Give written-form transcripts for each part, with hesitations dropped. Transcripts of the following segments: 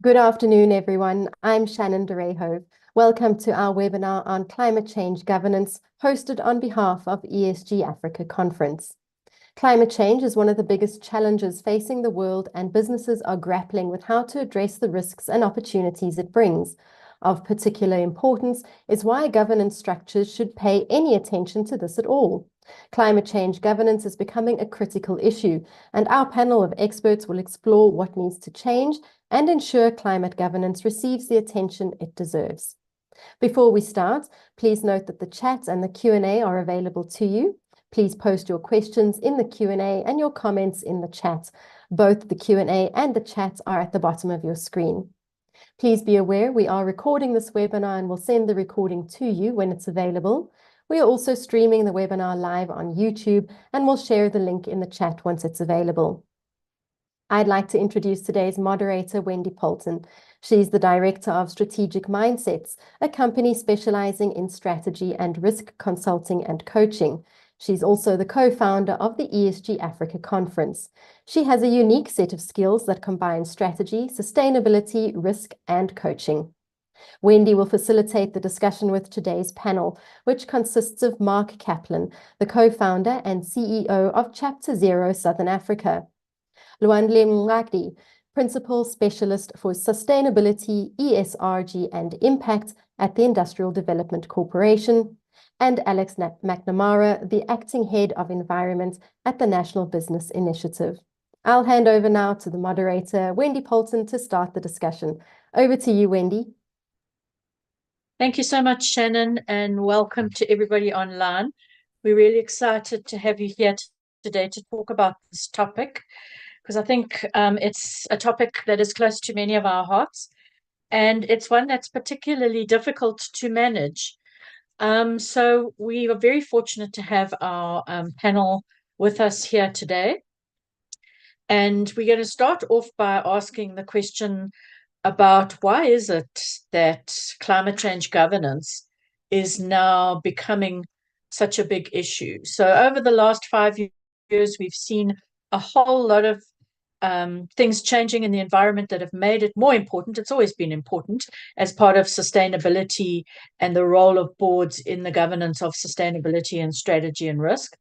Good afternoon, everyone. I'm Shannon Derehove. Welcome to our webinar on climate change governance, hosted on behalf of ESG Africa Conference. Climate change is one of the biggest challenges facing the world, and businesses are grappling with how to address the risks and opportunities it brings. Of particular importance is why governance structures should pay any attention to this at all. Climate change governance is becoming a critical issue, and our panel of experts will explore what needs to change and ensure climate governance receives the attention it deserves. Before we start, please note that the chat and the Q&A are available to you. Please post your questions in the Q&A and your comments in the chat. Both the Q&A and the chat are at the bottom of your screen. Please be aware we are recording this webinar and will send the recording to you when it's available. We are also streaming the webinar live on YouTube and will share the link in the chat once it's available. I'd like to introduce today's moderator, Wendy Poulton. She's the Director of Strategic Mindsets, a company specializing in strategy and risk consulting and coaching. She's also the co-founder of the ESG Africa Conference. She has a unique set of skills that combine strategy, sustainability, risk, and coaching. Wendy will facilitate the discussion with today's panel, which consists of Mark Kaplan, the co-founder and CEO of Chapter Zero Southern Africa, Lwandle Mqadi, Principal Specialist for Sustainability, ESRG and Impact at the Industrial Development Corporation, and Alex McNamara, the Acting Head of Environment at the National Business Initiative. I'll hand over now to the moderator, Wendy Poulton, to start the discussion. Over to you, Wendy. Thank you so much, Shannon, and welcome to everybody online. We're really excited to have you here today to talk about this topic, because I think it's a topic that is close to many of our hearts, and it's one that's particularly difficult to manage. So we are very fortunate to have our panel with us here today. And we're going to start off by asking the question about why is it that climate change governance is now becoming such a big issue. So over the last 5 years, we've seen a whole lot of things changing in the environment that have made it more important. It's always been important as part of sustainability and the role of boards in the governance of sustainability and strategy and risk.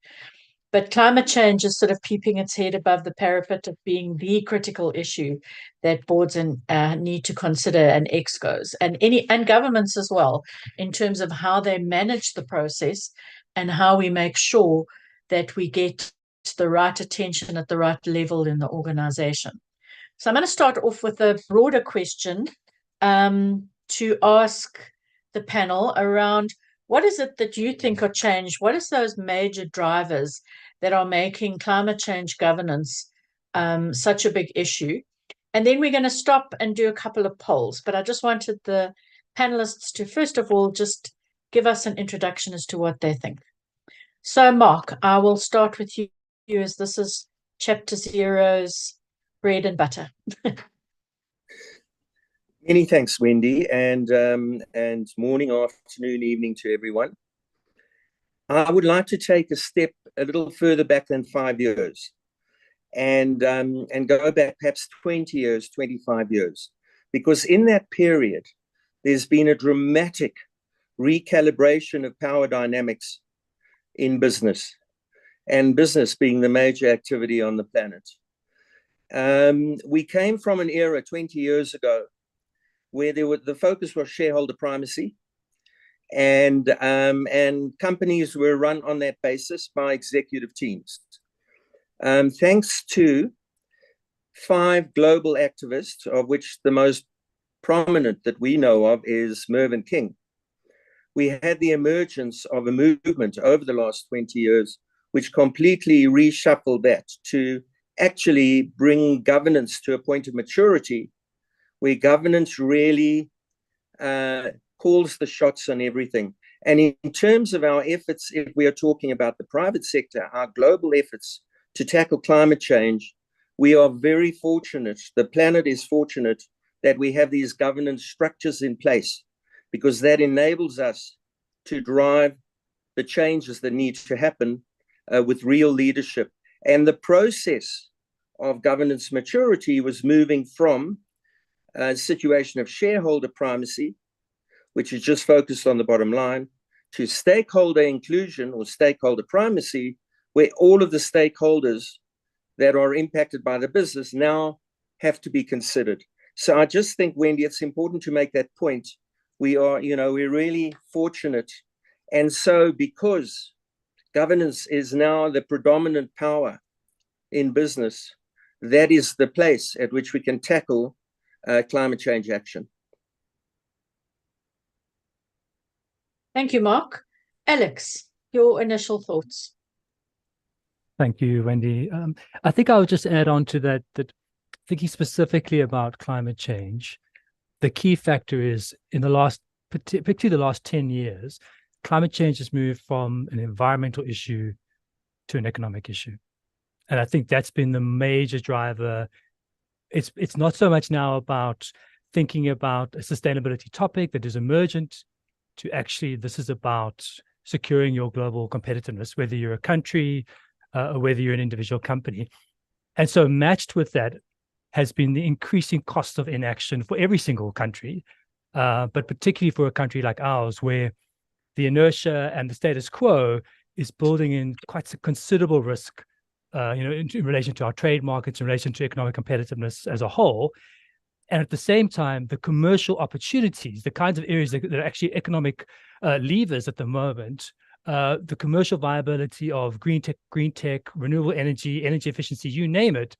But climate change is sort of peeping its head above the parapet of being the critical issue that boards need to consider, and excos and governments as well, in terms of how they manage the process and how we make sure that we get the right attention at the right level in the organization. So I'm going to start off with a broader question to ask the panel around what is it that you think are changed? What is those major drivers that are making climate change governance such a big issue? And then we're going to stop and do a couple of polls. But I just wanted the panelists to, first of all, just give us an introduction as to what they think. So, Mark, I will start with you, as this is Chapter Zero's bread and butter. Many thanks, Wendy, and morning, afternoon, evening to everyone. I would like to take a step a little further back than 5 years and go back perhaps 20 years, 25 years, because in that period, there's been a dramatic recalibration of power dynamics in business, and business being the major activity on the planet. We came from an era 20 years ago where the focus was shareholder primacy, and companies were run on that basis by executive teams. Thanks to 5 global activists, of which the most prominent that we know of is Mervyn King, we had the emergence of a movement over the last 20 years which completely reshuffled that to actually bring governance to a point of maturity where governance really calls the shots on everything. And in terms of our efforts, if we are talking about the private sector, our global efforts to tackle climate change, we are very fortunate, the planet is fortunate that we have these governance structures in place, because that enables us to drive the changes that need to happen with real leadership. And the process of governance maturity was moving from situation of shareholder primacy, which is just focused on the bottom line, to stakeholder inclusion or stakeholder primacy, where all of the stakeholders that are impacted by the business now have to be considered. So I just think, Wendy, it's important to make that point. We're really fortunate. And so because governance is now the predominant power in business, that is the place at which we can tackle climate change action. Thank you, Mark. Alex, your initial thoughts. Thank you, Wendy. I think I would just add on to that thinking specifically about climate change, the key factor is particularly the last 10 years, climate change has moved from an environmental issue to an economic issue. And I think that's been the major driver. It's not so much now about thinking about a sustainability topic that is emergent to actually, this is about securing your global competitiveness, whether you're a country or whether you're an individual company. And so matched with that has been the increasing cost of inaction for every single country, but particularly for a country like ours, where the inertia and the status quo is building in quite a considerable risk, in relation to our trade markets, in relation to economic competitiveness as a whole. And at the same time, the commercial opportunities, the kinds of areas that are actually economic levers at the moment, the commercial viability of green tech, renewable energy, energy efficiency, you name it,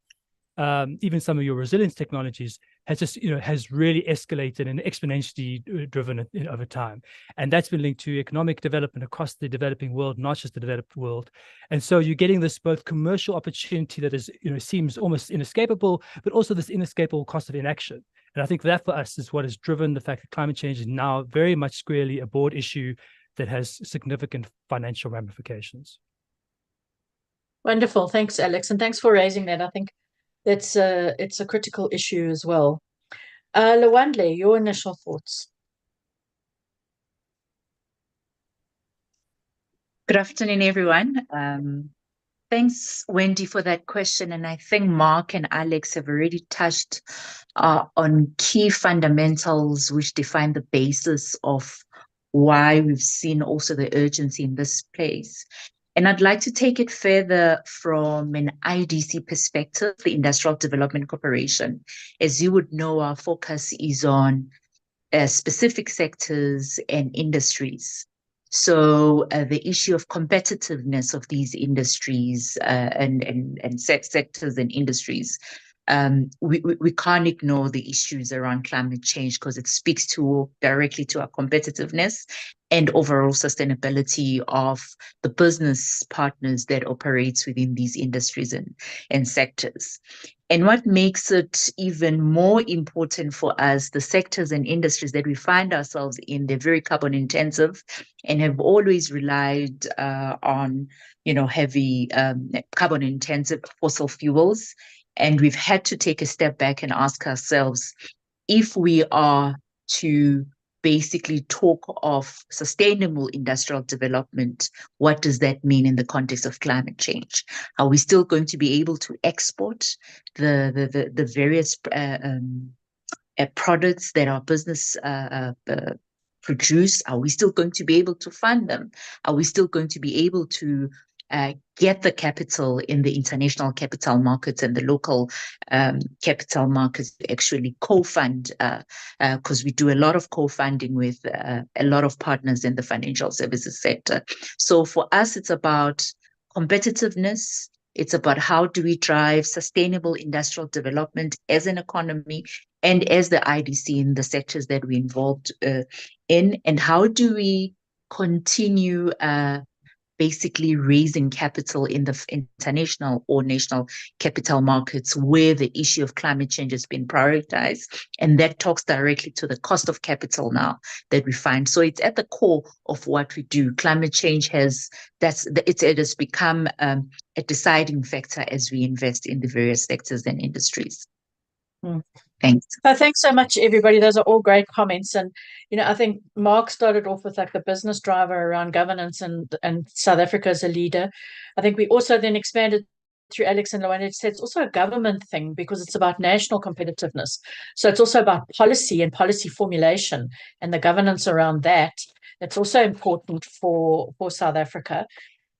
even some of your resilience technologies has really escalated and exponentially driven over time. And that's been linked to economic development across the developing world, not just the developed world. And so you're getting this both commercial opportunity that is, seems almost inescapable, but also this inescapable cost of inaction. And I think that for us is what has driven the fact that climate change is now very much squarely a board issue that has significant financial ramifications. Wonderful. Thanks, Alex. And thanks for raising that. I think it's a critical issue as well. Lwandle, your initial thoughts. Good afternoon, everyone. Thanks, Wendy, for that question. And I think Mark and Alex have already touched on key fundamentals which define the basis of why we've seen also the urgency in this place. And I'd like to take it further from an IDC perspective, the Industrial Development Corporation. As you would know, our focus is on specific sectors and industries. So the issue of competitiveness of these industries and sectors and industries, we can't ignore the issues around climate change because it speaks directly to our competitiveness and overall sustainability of the business partners that operates within these industries and sectors. And what makes it even more important for us, the sectors and industries that we find ourselves in, they're very carbon intensive and have always relied on, heavy carbon intensive fossil fuels. And we've had to take a step back and ask ourselves, if we are to basically talk of sustainable industrial development, what does that mean in the context of climate change? Are we still going to be able to export the various products that our business produce? Are we still going to be able to fund them? Are we still going to be able to get the capital in the international capital markets and the local capital markets to actually co-fund, because we do a lot of co-funding with a lot of partners in the financial services sector. So for us, it's about competitiveness. It's about how do we drive sustainable industrial development as an economy and as the IDC in the sectors that we're involved in, and how do we continue basically raising capital in the international or national capital markets where the issue of climate change has been prioritized. And that talks directly to the cost of capital now that we find. So it's at the core of what we do. Climate change it has become a deciding factor as we invest in the various sectors and industries. Thanks. Thanks so much, everybody. Those are all great comments. And, I think Mark started off with like the business driver around governance and South Africa as a leader. I think we also then expanded through Alex and Lwandle, it's also a government thing because it's about national competitiveness. So it's also about policy and policy formulation and the governance around that. That's also important for South Africa,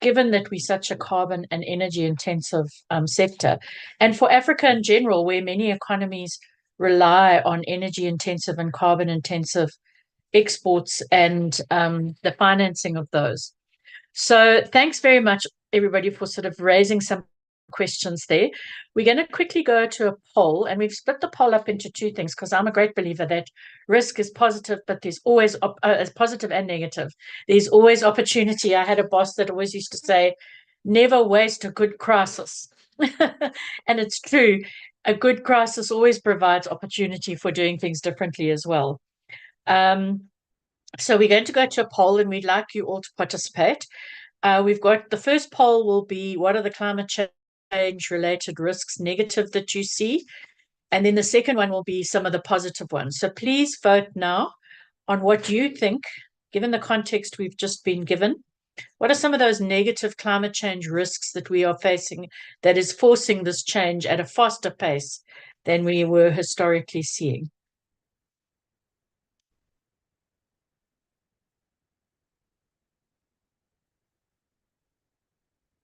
given that we're such a carbon and energy intensive sector. And for Africa in general, where many economies rely on energy intensive and carbon intensive exports and the financing of those. So thanks very much, everybody, for sort of raising some questions there. We're going to quickly go to a poll, and we've split the poll up into two things because I'm a great believer that risk is positive, but there's always as positive and negative. There's always opportunity. I had a boss that always used to say, never waste a good crisis. And it's true. A good crisis always provides opportunity for doing things differently as well. So we're going to go to a poll, and we'd like you all to participate. We've got the first poll will be, what are the climate change related risks negative that you see? And then the second one will be some of the positive ones. So please vote now on what you think, given the context we've just been given. What are some of those negative climate change risks that we are facing that is forcing this change at a faster pace than we were historically seeing?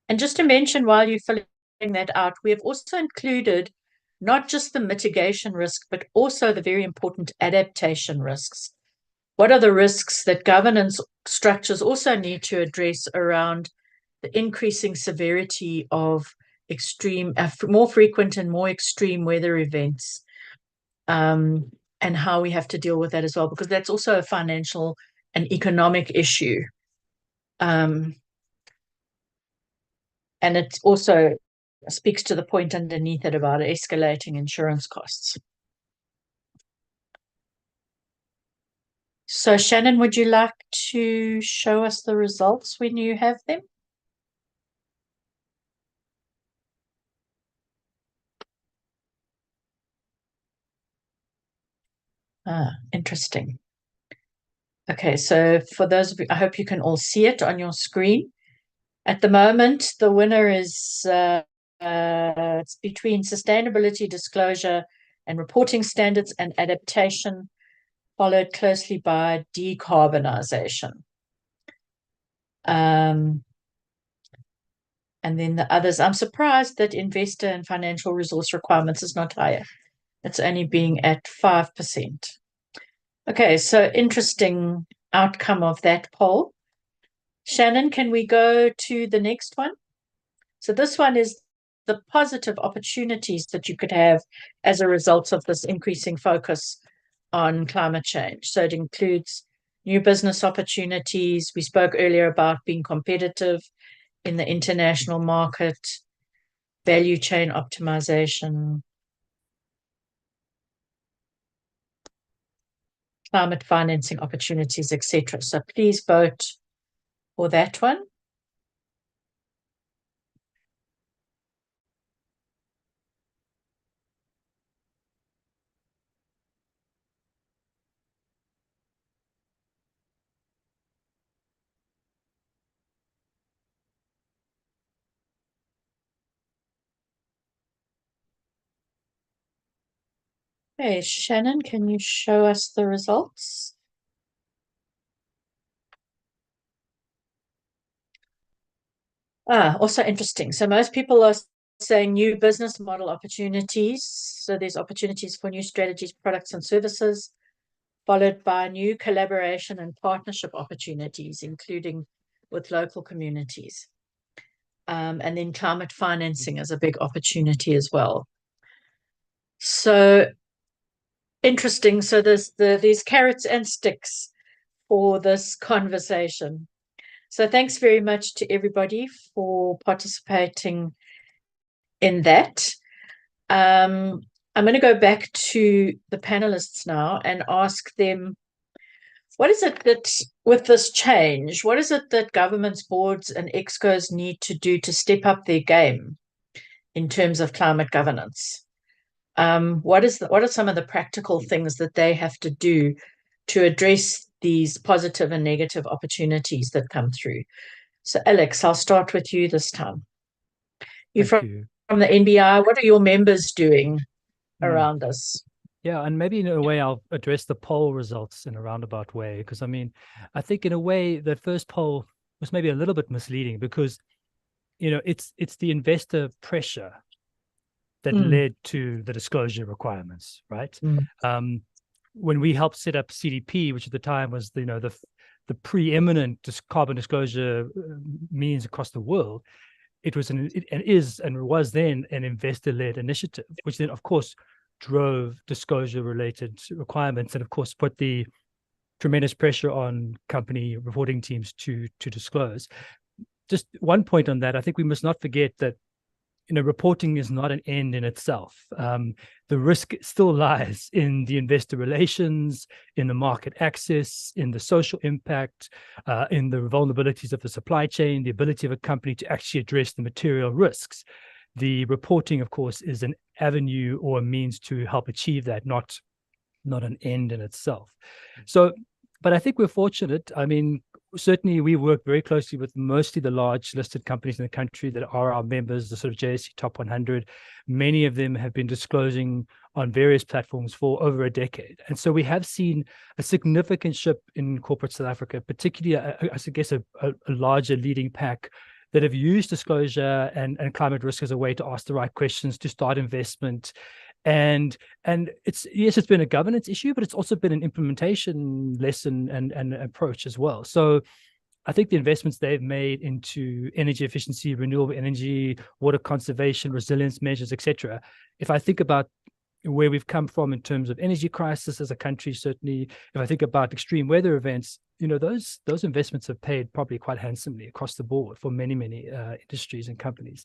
And just to mention while you're filling that out, we have also included not just the mitigation risk, but also the very important adaptation risks. What are the risks that governance structures also need to address around the increasing severity of extreme, more frequent and more extreme weather events, and how we have to deal with that as well, because that's also a financial and economic issue. And it also speaks to the point underneath it about escalating insurance costs. So Shannon, would you like to show us the results when you have them? Interesting. Okay, so for those of you, I hope you can all see it on your screen. At the moment, the winner is it's between sustainability, disclosure, and reporting standards and adaptation, followed closely by decarbonization. And then the others, I'm surprised that investor and financial resource requirements is not higher. It's only being at 5%. Okay, so interesting outcome of that poll. Shannon, can we go to the next one? So this one is the positive opportunities that you could have as a result of this increasing focus on climate change. So it includes new business opportunities. We spoke earlier about being competitive in the international market, value chain optimization, climate financing opportunities, etc. So please vote for that one. Okay, Shannon, can you show us the results? Also interesting. So most people are saying new business model opportunities. So there's opportunities for new strategies, products, and services, followed by new collaboration and partnership opportunities, including with local communities. And then climate financing is a big opportunity as well. So interesting. So there's these carrots and sticks for this conversation. So thanks very much to everybody for participating in that. I'm going to go back to the panelists now and ask them, what is it that, with this change, what is it that governments, boards, and excos need to do to step up their game in terms of climate governance? What are some of the practical things that they have to do to address these positive and negative opportunities that come through? So Alex, I'll start with you this time. You're from from the NBI? What are your members doing around this? Yeah, and maybe in a way I'll address the poll results in a roundabout way, because I mean, I think in a way that first poll was maybe a little bit misleading because, it's the investor pressure that led to the disclosure requirements, right? When we helped set up CDP, which at the time was the preeminent carbon disclosure means across the world, it was was then an investor-led initiative, which then of course drove disclosure-related requirements, and of course put the tremendous pressure on company reporting teams to disclose. Just one point on that, I think we must not forget that reporting is not an end in itself. The risk still lies in the investor relations, in the market access, in the social impact, in the vulnerabilities of the supply chain, the ability of a company to actually address the material risks. The reporting, of course, is an avenue or a means to help achieve that, not an end in itself. So, but I think we're fortunate. I mean, certainly we work very closely with mostly the large listed companies in the country that are our members, the sort of JSE top 100. Many of them have been disclosing on various platforms for over a decade. And so we have seen a significant shift in corporate South Africa, particularly, I guess, a larger leading pack that have used disclosure and climate risk as a way to ask the right questions, to start investment. And it's been a governance issue, but it's also been an implementation lesson and approach as well. So I think the investments they've made into energy efficiency, renewable energy, water conservation, resilience measures, etc. If I think about where we've come from in terms of energy crisis as a country, certainly, if I think about extreme weather events, those investments have paid probably quite handsomely across the board for many industries and companies.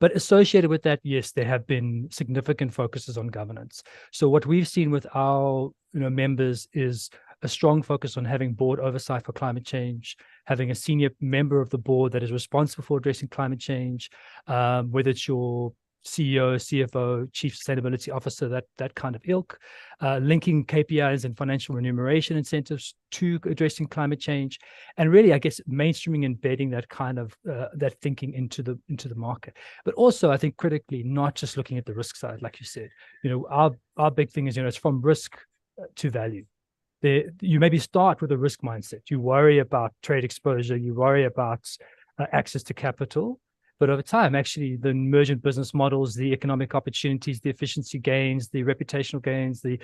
But associated with that, yes, there have been significant focuses on governance. So what we've seen with our members is a strong focus on having board oversight for climate change, having a senior member of the board that is responsible for addressing climate change, whether it's your CEO, CFO, Chief Sustainability Officer, that kind of ilk, linking KPIs and financial remuneration incentives to addressing climate change, and really, I guess, mainstreaming, embedding that kind of that thinking into the market. But also, I think critically, not just looking at the risk side, like you said. Our big thing is, it's from risk to value. You maybe start with a risk mindset. You worry about trade exposure, you worry about access to capital. But over time, actually, the emergent business models, the economic opportunities, the efficiency gains, the reputational gains, the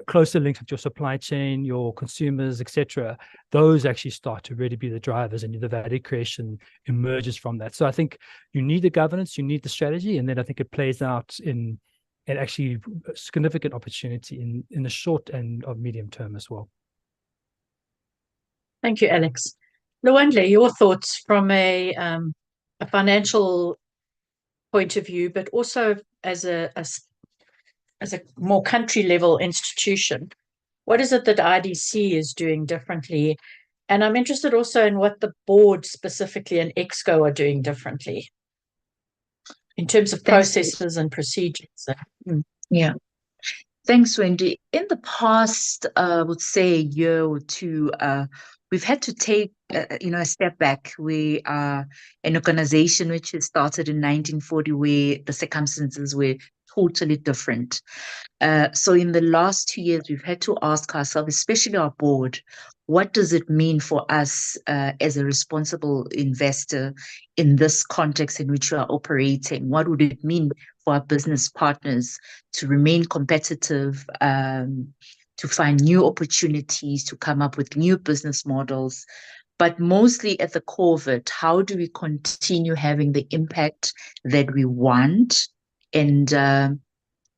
closer links with your supply chain, your consumers, etc., those actually start to really be the drivers, and the value creation emerges from that. So I think you need the governance, you need the strategy, and then I think it plays out in actually significant opportunity in the short and of medium term as well. Thank you, Alex. Lwandle, your thoughts from a financial point of view, but also as a more country level institution. What is it that IDC is doing differently? And I'm interested also in what the board specifically and EXCO are doing differently in terms of processes and procedures. Yeah. Thanks, Wendy. In the past, I would say a year or two, we've had to take, a step back. We are an organization which was started in 1940, where the circumstances were totally different. So in the last 2 years, we've had to ask ourselves, especially our board, what does it mean for us as a responsible investor in this context in which we are operating? What would it mean for our business partners to remain competitive, to find new opportunities, to come up with new business models? But mostly at the core of it, how do we continue having the impact that we want? And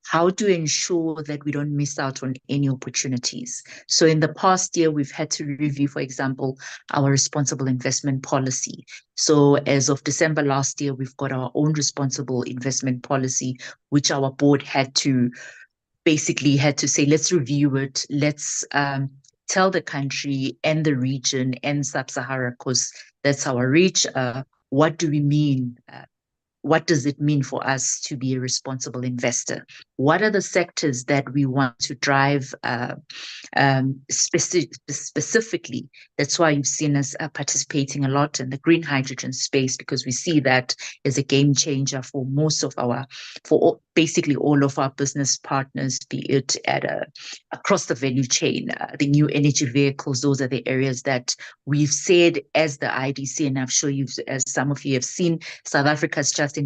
how to ensure that we don't miss out on any opportunities. So in the past year, we've had to review, for example, our responsible investment policy. So as of December last year, we've got our own responsible investment policy, which our board had to say, let's review it. Let's tell the country and the region and Sub-Sahara, because that's our reach. What do we mean what does it mean for us to be a responsible investor? What are the sectors that we want to drive specifically? That's why you've seen us participating a lot in the green hydrogen space, because we see that as a game changer for basically all of our business partners, be it across the value chain. The new energy vehicles, those are the areas that we've said as the IDC, and I'm sure as some of you have seen, South Africa's Just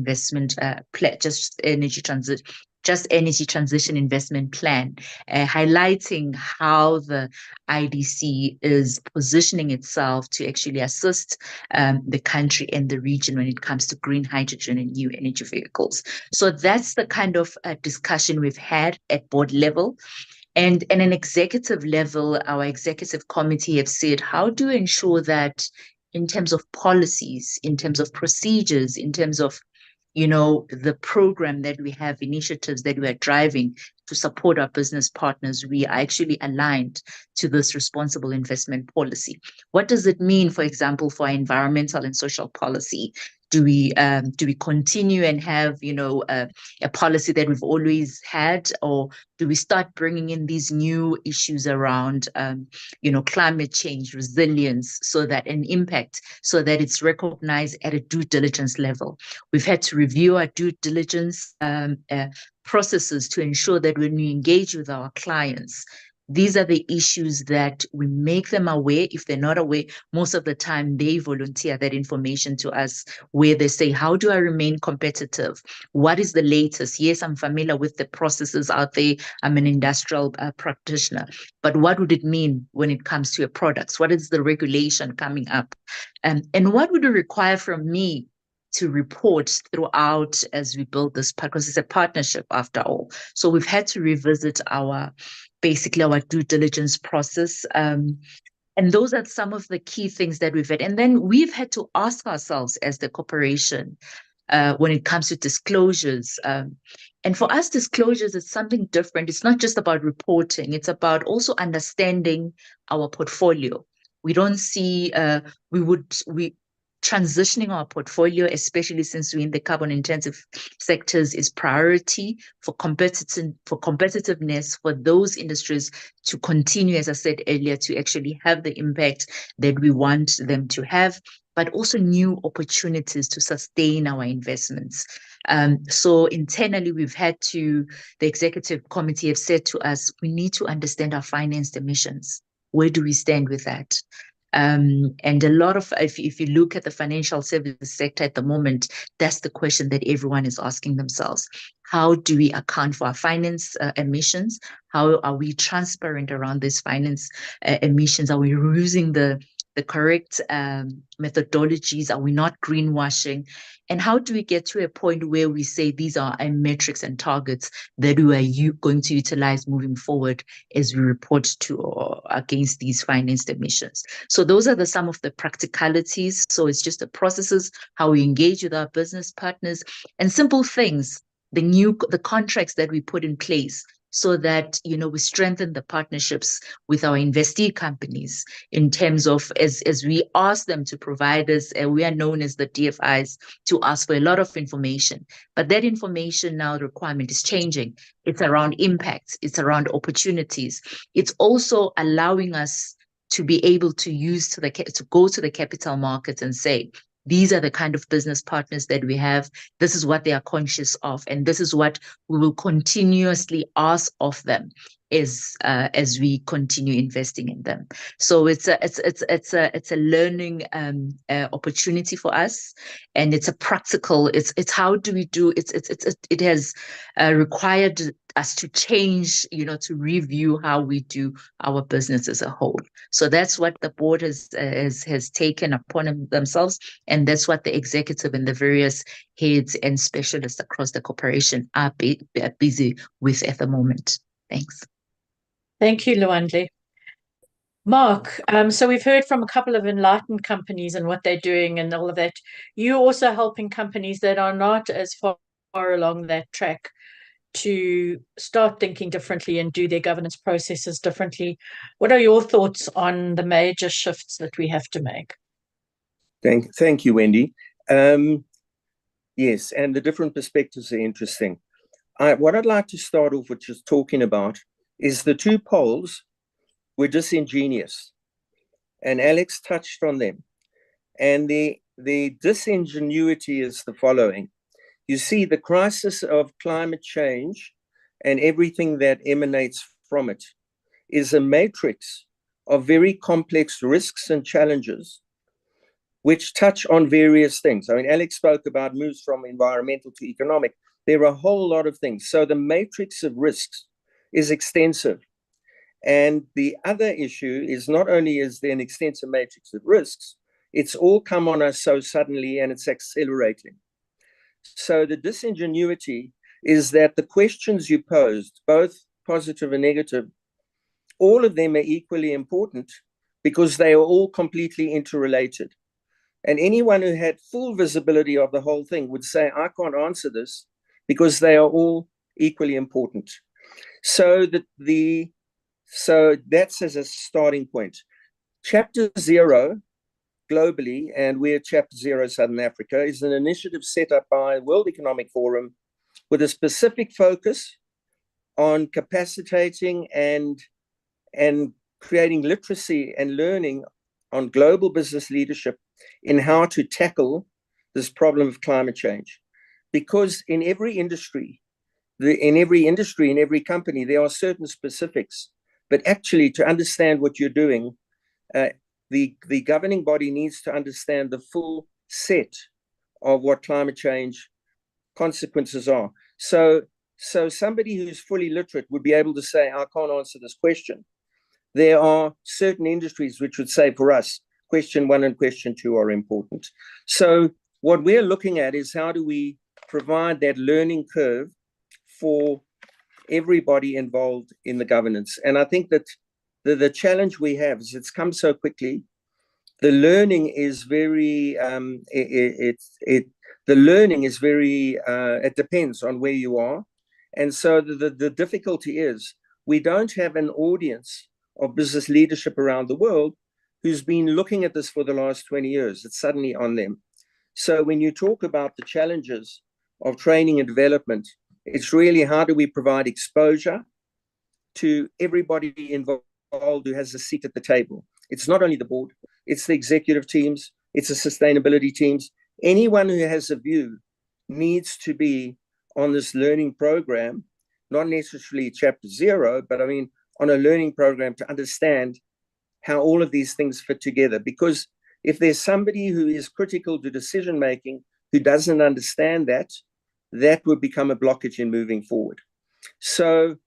Energy Transition Investment Plan, highlighting how the IDC is positioning itself to actually assist the country and the region when it comes to green hydrogen and new energy vehicles. So that's the kind of discussion we've had at board level. And at an executive level, our executive committee have said, how do we ensure that in terms of policies, in terms of procedures, in terms of the program that we have, initiatives that we are driving to support our business partners, we are actually aligned to this responsible investment policy. What does it mean, for example, for our environmental and social policy? Do we continue and have a policy that we've always had, or do we start bringing in these new issues around climate change, resilience, so that it's recognized at a due diligence level? We've had to review our due diligence processes to ensure that when we engage with our clients, these are the issues that we make them aware. If they're not aware, most of the time they volunteer that information to us, where they say, how do I remain competitive? What is the latest? Yes, I'm familiar with the processes out there. I'm an industrial practitioner. But what would it mean when it comes to your products? What is the regulation coming up? And what would it require from me to report throughout as we build this, because it's a partnership after all. So we've had to revisit our due diligence process. And those are some of the key things that we've had. And then we've had to ask ourselves as the corporation, when it comes to disclosures. And for us, disclosures is something different. It's not just about reporting. It's about also understanding our portfolio. We don't see, transitioning our portfolio, especially since we're in the carbon intensive sectors, is priority for competitiveness for those industries to continue, as I said earlier, to actually have the impact that we want them to have, but also new opportunities to sustain our investments. So internally, the executive committee have said to us, we need to understand our financed emissions. Where do we stand with that? And a lot of, if you look at the financial services sector at the moment, that's the question that everyone is asking themselves. How do we account for our finance emissions? How are we transparent around these finance emissions? Are we using the correct methodologies? Are we not greenwashing? And how do we get to a point where we say these are our metrics and targets that we are going to utilize moving forward as we report against these financed emissions? So those are some of the practicalities. So it's just the processes, how we engage with our business partners, and simple things, the contracts that we put in place, so that we strengthen the partnerships with our investee companies in terms of, as we ask them to provide us, we are known as the DFIs, to ask for a lot of information. But that information now, the requirement is changing. It's around impacts. It's around opportunities. It's also allowing us to be able to go to the capital markets and say, these are the kind of business partners that we have. This is what they are conscious of, and this is what we will continuously ask of them as we continue investing in them. So it's a learning opportunity for us, and it's a practical. It's how do we do it? It has required us to change, to review how we do our business as a whole. So that's what the board has taken upon themselves, and that's what the executive and the various heads and specialists across the corporation are busy with at the moment. Thanks. Thank you, Lwandle. Mark, so we've heard from a couple of enlightened companies and what they're doing and all of that. You're also helping companies that are not as far along that track to start thinking differently and do their governance processes differently. What are your thoughts on the major shifts that we have to make? Thank you, Wendy. Yes, and the different perspectives are interesting. What I'd like to start off with just talking about is the two poles were disingenuous, and Alex touched on them. And the disingenuity is the following. You see, the crisis of climate change and everything that emanates from it is a matrix of very complex risks and challenges which touch on various things. I mean, Alex spoke about moves from environmental to economic. There are a whole lot of things. So the matrix of risks is extensive. And the other issue is not only is there an extensive matrix of risks, it's all come on us so suddenly and it's accelerating. So the disingenuity is that the questions you posed, both positive and negative, all of them are equally important because they are all completely interrelated. And anyone who had full visibility of the whole thing would say, I can't answer this because they are all equally important. So that's as a starting point. Chapter 0 globally, and we're Chapter 0 Southern Africa, is an initiative set up by World Economic Forum with a specific focus on capacitating and creating literacy and learning on global business leadership in how to tackle this problem of climate change. Because in every industry, in every company, there are certain specifics. But actually, to understand what you're doing, the governing body needs to understand the full set of what climate change consequences are. So somebody who's fully literate would be able to say, I can't answer this question. There are certain industries which would say for us, question 1 and question 2 are important. So what we're looking at is how do we provide that learning curve for everybody involved in the governance. And I think that the challenge we have is it's come so quickly. The learning is very, it depends on where you are. And so the difficulty is we don't have an audience of business leadership around the world who's been looking at this for the last 20 years. It's suddenly on them. So when you talk about the challenges of training and development, it's really how do we provide exposure to everybody involved who has a seat at the table. It's not only the board, it's the executive teams, it's the sustainability teams. Anyone who has a view needs to be on this learning program, not necessarily Chapter 0, but I mean, on a learning program to understand how all of these things fit together. Because if there's somebody who is critical to decision making who doesn't understand that, that would become a blockage in moving forward. So,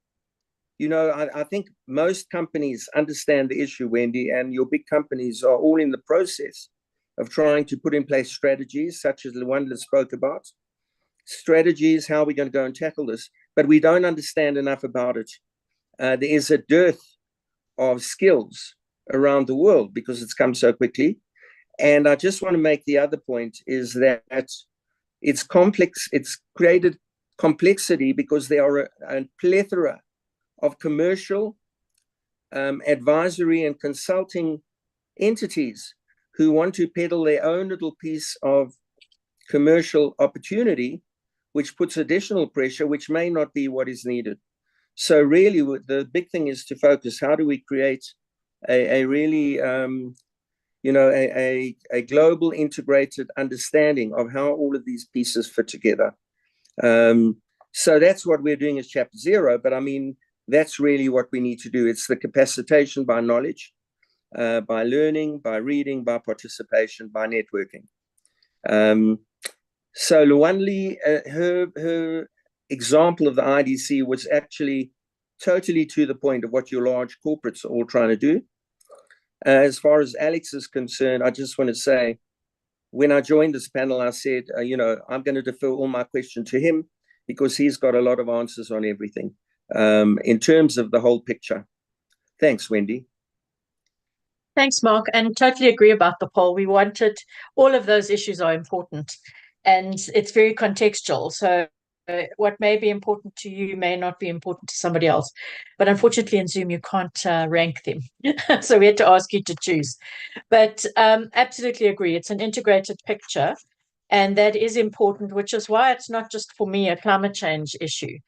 you know, I think most companies understand the issue, Wendy, and your big companies are all in the process of trying to put in place strategies, such as Lwandle spoke about. Strategies, how are we going to go and tackle this? But we don't understand enough about it. There is a dearth of skills around the world because it's come so quickly. And I just want to make the other point is that it's complex. It's created complexity because there are a plethora of commercial, advisory and consulting entities who want to peddle their own little piece of commercial opportunity, which puts additional pressure, which may not be what is needed. So really, the big thing is to focus. How do we create a really, a global integrated understanding of how all of these pieces fit together? So that's what we're doing as Chapter 0. But I mean, that's really what we need to do. It's the capacitation by knowledge, by learning, by reading, by participation, by networking. So Lwandle, her example of the IDC was actually totally to the point of what your large corporates are all trying to do. As far as Alex is concerned, I just want to say, when I joined this panel, I said, I'm going to defer all my questions to him because he's got a lot of answers on everything in terms of the whole picture. Thanks, Wendy. Thanks, Mark, and totally agree about the poll. We wanted, all of those issues are important and it's very contextual. So what may be important to you may not be important to somebody else. But unfortunately in Zoom, you can't rank them. So we had to ask you to choose. But absolutely agree. It's an integrated picture. And that is important, which is why it's not just for me a climate change issue.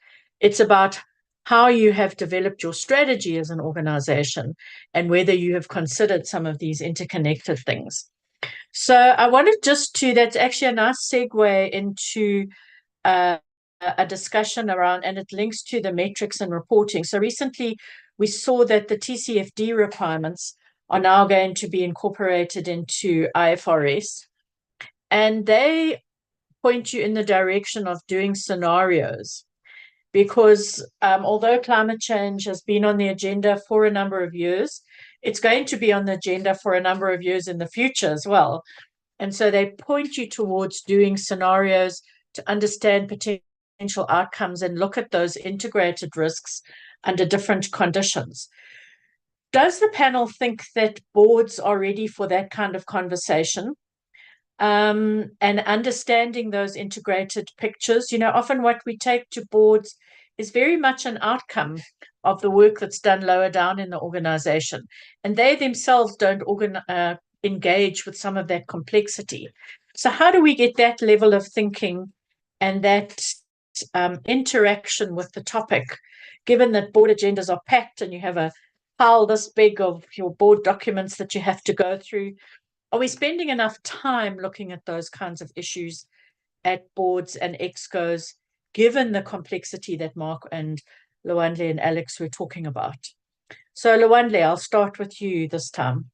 It's about how you have developed your strategy as an organization and whether you have considered some of these interconnected things. So I wanted that's actually a nice segue into a discussion around, and it links to the metrics and reporting. So recently we saw that the TCFD requirements are now going to be incorporated into IFRS, and they point you in the direction of doing scenarios, because although climate change has been on the agenda for a number of years, it's going to be on the agenda for a number of years in the future as well. And so they point you towards doing scenarios to understand potential outcomes and look at those integrated risks under different conditions. Does the panel think that boards are ready for that kind of conversation? And understanding those integrated pictures. Often what we take to boards is very much an outcome of the work that's done lower down in the organization, and they themselves don't engage with some of that complexity. So how do we get that level of thinking and that interaction with the topic, given that board agendas are packed and you have a pile this big of your board documents that you have to go through? Are we spending enough time looking at those kinds of issues at boards and excos, given the complexity that Mark and Lwandle and Alex were talking about? So Lwandle, I'll start with you this time.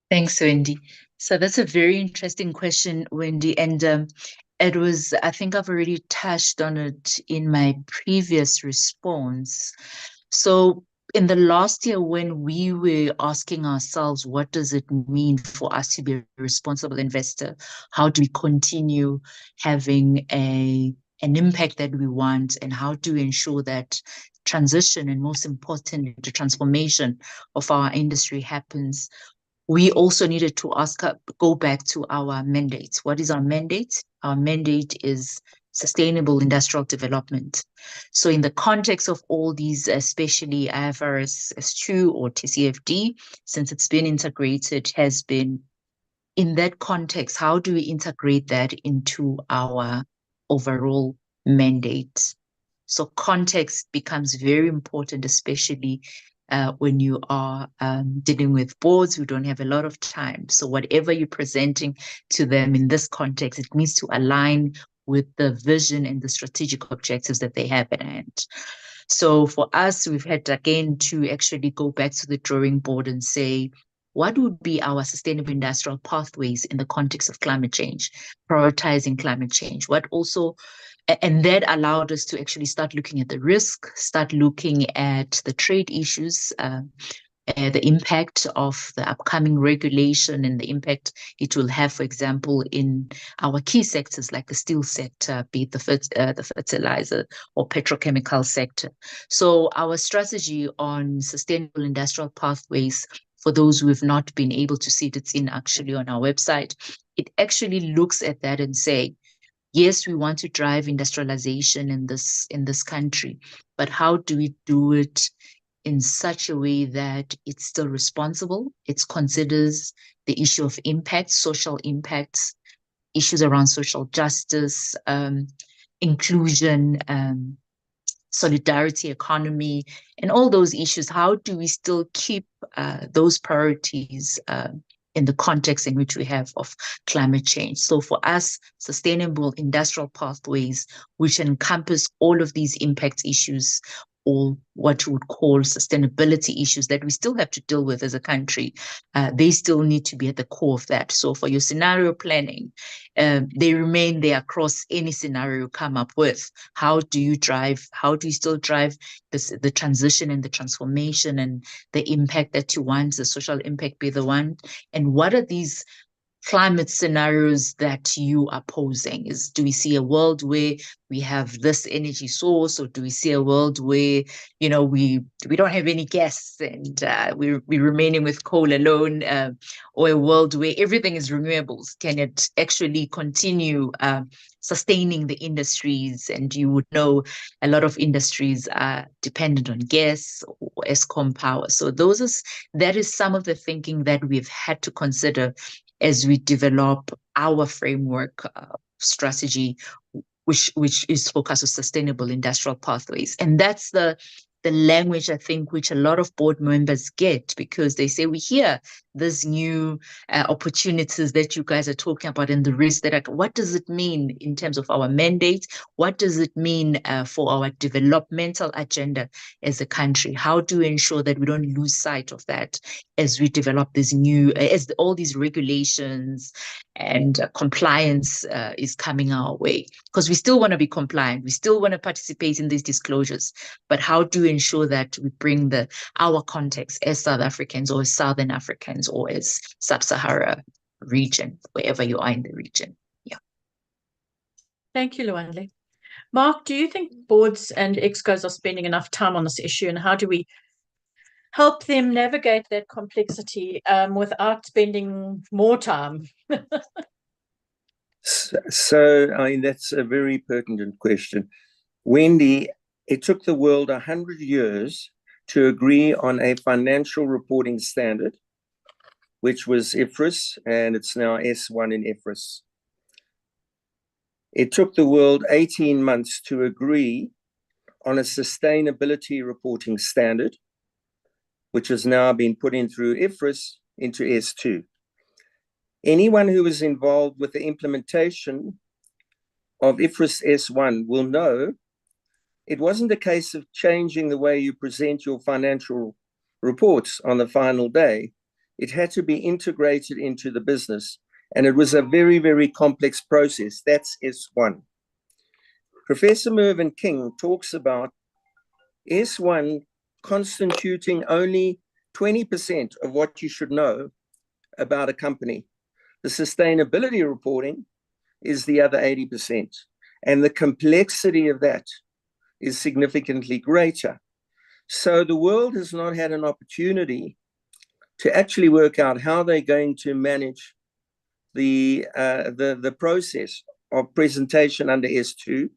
Thanks, Wendy. So that's a very interesting question, Wendy. And I think I've already touched on it in my previous response. So in the last year, when we were asking ourselves, what does it mean for us to be a responsible investor? How do we continue having an impact that we want? And how do we ensure that transition, and most importantly, the transformation of our industry happens? We also needed to go back to our mandate. What is our mandate? Our mandate is sustainable industrial development. So in the context of all these, especially IFRS 2 or TCFD, since it's been integrated, has been in that context, how do we integrate that into our overall mandate? So context becomes very important, especially when you are dealing with boards who don't have a lot of time. So whatever you're presenting to them in this context, it needs to align with the vision and the strategic objectives that they have at hand. So for us, we've had again to actually go back to the drawing board and say, what would be our sustainable industrial pathways in the context of climate change, prioritizing climate change? And that allowed us to actually start looking at the risk, start looking at the trade issues, the impact of the upcoming regulation and the impact it will have, for example, in our key sectors like the steel sector, be it the fertilizer or petrochemical sector. So our strategy on sustainable industrial pathways, for those who have not been able to see it, it's actually on our website. It actually looks at that and say, yes, we want to drive industrialization in this country, but how do we do it in such a way that it's still responsible? It considers the issue of impact, social impacts, issues around social justice, inclusion, solidarity, economy, and all those issues. How do we still keep those priorities in the context in which we have of climate change? So for us, sustainable industrial pathways, which encompass all of these impact issues, or what you would call sustainability issues that we still have to deal with as a country, they still need to be at the core of that. So for your scenario planning, they remain there across any scenario you come up with. How do you still drive the transition and the transformation and the impact that you want, the social impact be the one? And what are these climate scenarios that you are posing? Do we see a world where we have this energy source, or do we see a world where, we don't have any gas and we're remaining with coal alone, or a world where everything is renewables? Can it actually continue sustaining the industries? And you would know a lot of industries are dependent on gas or Eskom power. So that is some of the thinking that we've had to consider as we develop our framework strategy, which is focused on sustainable industrial pathways. And that's the language, I think, which a lot of board members get, because they say, we hear these new opportunities that you guys are talking about and the risks that are, what does it mean in terms of our mandate? What does it mean for our developmental agenda as a country? How do we ensure that we don't lose sight of that as we develop these new, as all these regulations and compliance is coming our way? Because we still want to be compliant. We still want to participate in these disclosures. But how do we ensure that we bring our context as South Africans or as Southern Africans or as Sub-Sahara region, wherever you are in the region? Yeah. Thank you, Lwandle. Mark, do you think boards and excos are spending enough time on this issue, and how do we help them navigate that complexity without spending more time? So, I mean, that's a very pertinent question. Wendy, it took the world 100 years to agree on a financial reporting standard, which was IFRS, and it's now S1 in IFRS. It took the world 18 months to agree on a sustainability reporting standard, which has now been put in through IFRS into S2. Anyone who was involved with the implementation of IFRS S1 will know it wasn't a case of changing the way you present your financial reports on the final day. It had to be integrated into the business, and it was a very, very complex process. That's S1. Professor Mervyn King talks about S1 constituting only 20% of what you should know about a company. The sustainability reporting is the other 80%, and the complexity of that is significantly greater. So the world has not had an opportunity to actually work out how they're going to manage the process of presentation under S2,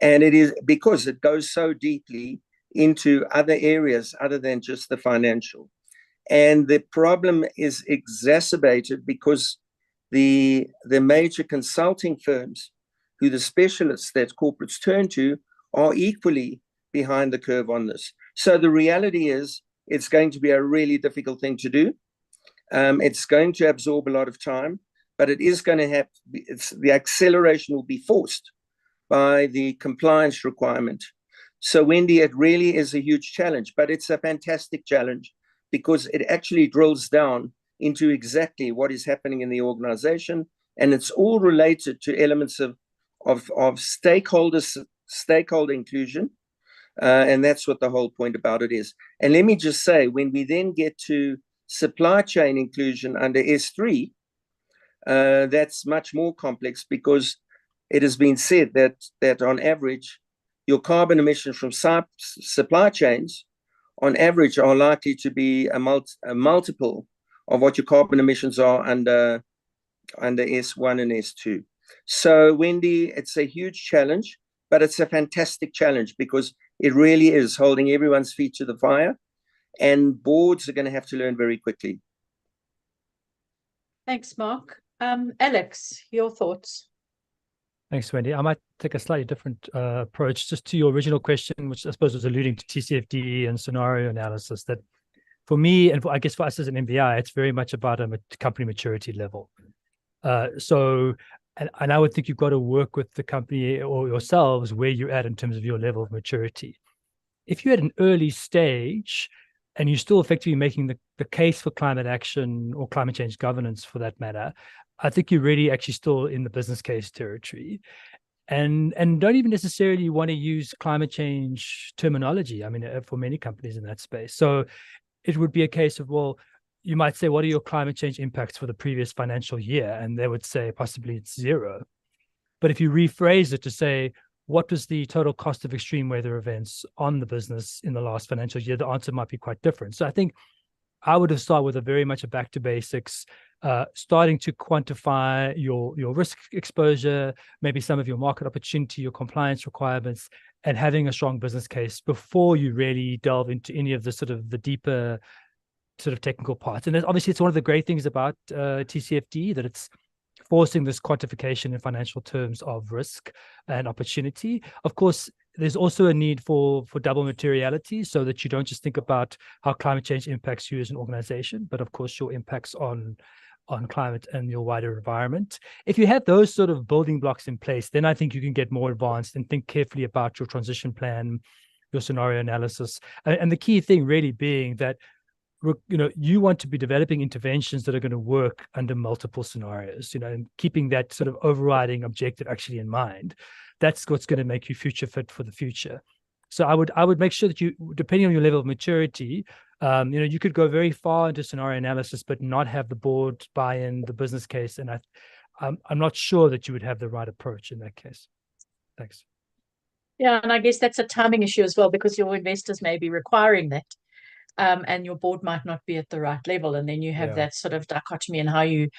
and it is because it goes so deeply into other areas other than just the financial. And the problem is exacerbated because the major consulting firms, who the specialists that corporates turn to, are equally behind the curve on this. So the reality is it's going to be a really difficult thing to do. It's going to absorb a lot of time, but it is going to have, the acceleration will be forced by the compliance requirement. So Wendy, it really is a huge challenge, but it's a fantastic challenge because it actually drills down into exactly what is happening in the organization, and it's all related to elements of stakeholder inclusion, and that's what the whole point about it is. And let me just say, when we then get to supply chain inclusion under S3, that's much more complex because it has been said that on average, your carbon emissions from supply chains, on average, are likely to be a multiple of what your carbon emissions are under S1 and S2. So, Wendy, it's a huge challenge, but it's a fantastic challenge because it really is holding everyone's feet to the fire, and boards are going to have to learn very quickly. Thanks, Mark. Alex, your thoughts? Thanks, Wendy. I might take a slightly different approach just to your original question, which I suppose was alluding to TCFD and scenario analysis. That for me, and I guess for us as an MBI, it's very much about a company maturity level. And I would think you've got to work with the company or yourselves where you're at in terms of your level of maturity. If you're at an early stage and you're still effectively making the case for climate action or climate change governance for that matter, I think you're really actually still in the business case territory and don't even necessarily want to use climate change terminology. I mean, for many companies in that space. So it would be a case of, well, you might say, what are your climate change impacts for the previous financial year? And they would say possibly it's 0. But if you rephrase it to say, what was the total cost of extreme weather events on the business in the last financial year? The answer might be quite different. So I think I would have started with a very much a back to basics, starting to quantify your risk exposure, maybe some of your market opportunity, your compliance requirements, and having a strong business case before you really delve into any of the sort of the deeper sort of technical parts. And obviously, it's one of the great things about TCFD, that it's forcing this quantification in financial terms of risk and opportunity. Of course, there's also a need for double materiality, so that you don't just think about how climate change impacts you as an organization, but of course your impacts on climate and your wider environment. If you have those sort of building blocks in place, then I think you can get more advanced and think carefully about your transition plan, your scenario analysis. And the key thing really being that, you want to be developing interventions that are going to work under multiple scenarios, and keeping that sort of overriding objective actually in mind. That's what's going to make you future fit for the future. So I would make sure that you, depending on your level of maturity, you could go very far into scenario analysis, but not have the board buy in the business case. And I'm not sure that you would have the right approach in that case. Thanks. Yeah, and I guess that's a timing issue as well, because your investors may be requiring that. And your board might not be at the right level, and then you have that sort of dichotomy in how you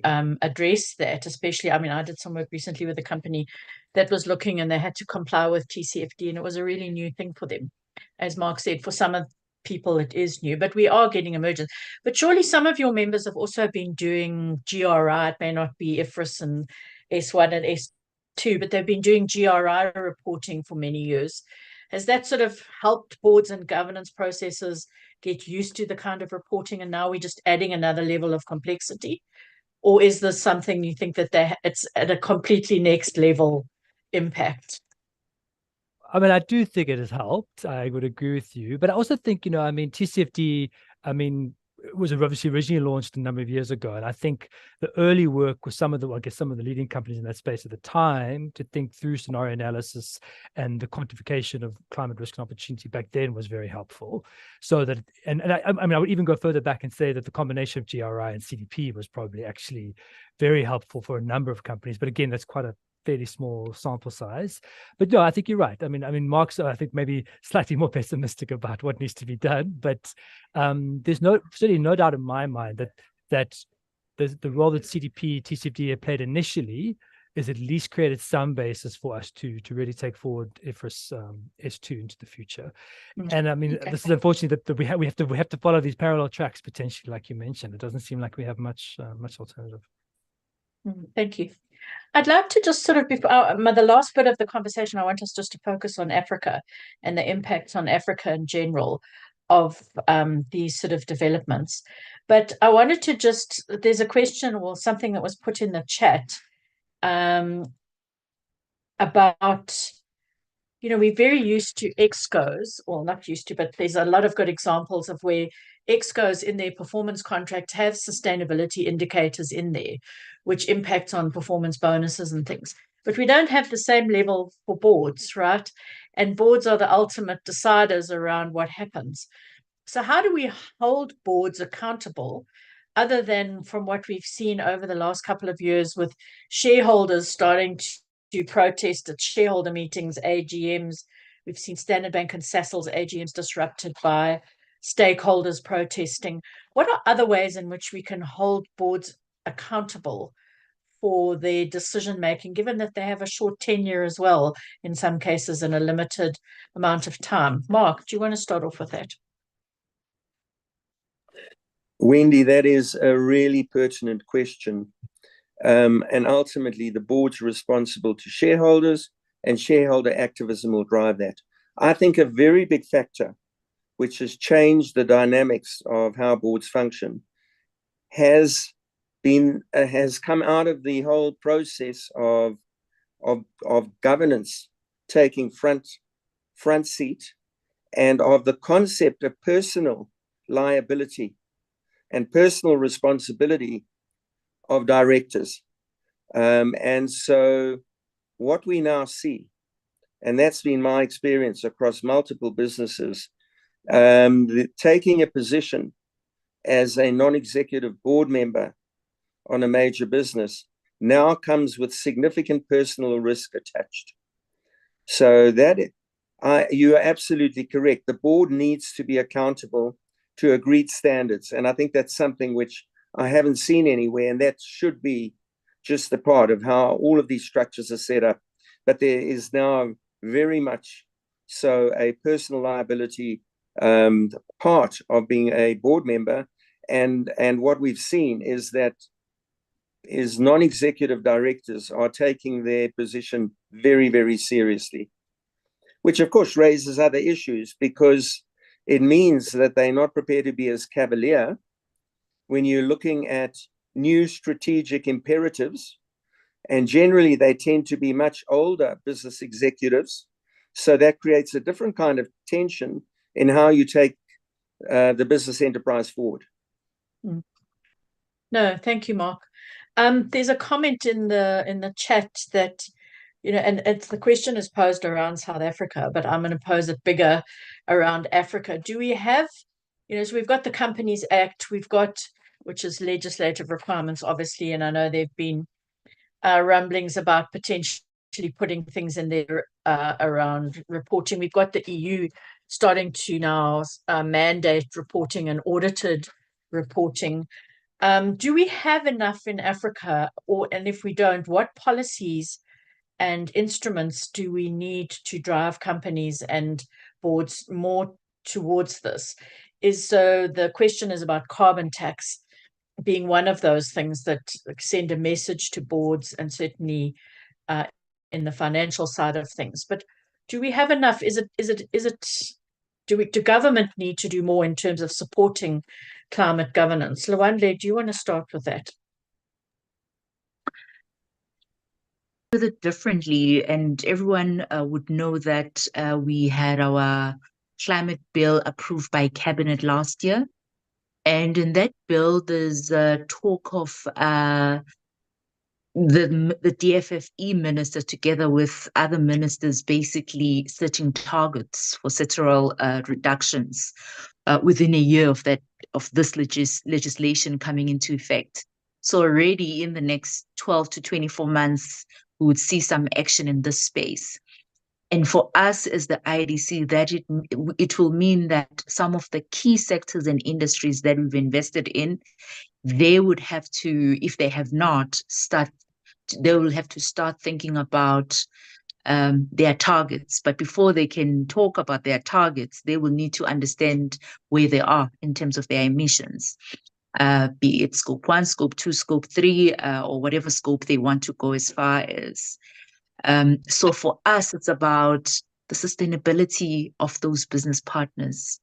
address that. Especially, I mean, I did some work recently with a company that was looking, and they had to comply with TCFD, and it was a really new thing for them. As Mark said, for some of people it is new, but we are getting emergence. But surely some of your members have also been doing GRI. It may not be IFRS and S1 and S2, but they've been doing GRI reporting for many years. Has that sort of helped boards and governance processes get used to the kind of reporting, and now we're just adding another level of complexity? Or is this something you think that it's at a completely next level impact? I mean, I do think it has helped. I would agree with you. But I also think, TCFD, was obviously originally launched a number of years ago. And I think the early work with some of the leading companies in that space at the time to think through scenario analysis and the quantification of climate risk and opportunity back then was very helpful. So that, I would even go further back and say that the combination of GRI and CDP was probably actually very helpful for a number of companies. But again, that's quite a fairly small sample size. But no, I think you're right. I mean, Mark's, I think, maybe slightly more pessimistic about what needs to be done. But there's certainly no doubt in my mind that the role that CDP, TCFD have played initially is at least created some basis for us to really take forward IFRS S2 into the future. And I mean, this is unfortunate that we have to follow these parallel tracks potentially, like you mentioned. It doesn't seem like we have much alternative. Thank you. I'd like to just sort of, before the last bit of the conversation, I want us just to focus on Africa and the impacts on Africa in general of these sort of developments. But I wanted to there's a question or something that was put in the chat about, we're very used to ExCos, or not used to, but there's a lot of good examples of where ExCos in their performance contract have sustainability indicators in there, which impact on performance bonuses and things. But we don't have the same level for boards, right? And boards are the ultimate deciders around what happens. So how do we hold boards accountable, other than from what we've seen over the last couple of years with shareholders starting to protest at shareholder meetings, AGMs? We've seen Standard Bank and Sasol's AGMs disrupted by stakeholders protesting. What are other ways in which we can hold boards accountable for their decision making, given that they have a short tenure as well, in some cases, and a limited amount of time? Mark, do you want to start off with that? Wendy, that is a really pertinent question. And ultimately, the board's responsible to shareholders, and shareholder activism will drive that. I think a very big factor which has changed the dynamics of how boards function has come out of the whole process of governance taking front seat, and of the concept of personal liability and personal responsibility of directors. And so what we now see, and that's been my experience across multiple businesses, taking a position as a non-executive board member on a major business now comes with significant personal risk attached. So you are absolutely correct. The board needs to be accountable to agreed standards. And I think that's something which I haven't seen anywhere, and that should be just a part of how all of these structures are set up. But there is now very much so a personal liability part of being a board member, and what we've seen is that non-executive directors are taking their position very, very seriously, which of course raises other issues, because it means that they're not prepared to be as cavalier when you're looking at new strategic imperatives. And generally, they tend to be much older business executives. So that creates a different kind of tension in how you take the business enterprise forward. No, thank you, Mark. There's a comment in the chat that, and it's the question is posed around South Africa, but I'm going to pose it bigger around Africa. Do we have, so we've got the Companies Act, we've got, which is legislative requirements, obviously, and I know there've been rumblings about potentially putting things in there around reporting. We've got the EU starting to now mandate reporting and audited reporting. Do we have enough in Africa, and if we don't, what policies and instruments do we need to drive companies and boards more towards this? So the question is about carbon tax being one of those things that send a message to boards, and certainly in the financial side of things. But do we have enough? Do government need to do more in terms of supporting climate governance? Lwandle, do you want to start with that? With it differently, and everyone would know that we had our climate bill approved by cabinet last year, and in that bill there's talk of the DFFE minister together with other ministers basically setting targets for sectoral reductions within a year of this legislation coming into effect. So already in the next 12 to 24 months, we would see some action in this space. And for us as the IDC, that it will mean that some of the key sectors and industries that we've invested in, they would have to, if they have not, they will have to start thinking about their targets. But before they can talk about their targets, they will need to understand where they are in terms of their emissions, be it scope 1, scope 2, scope 3, or whatever scope they want to go as far as. So for us, it's about the sustainability of those business partners.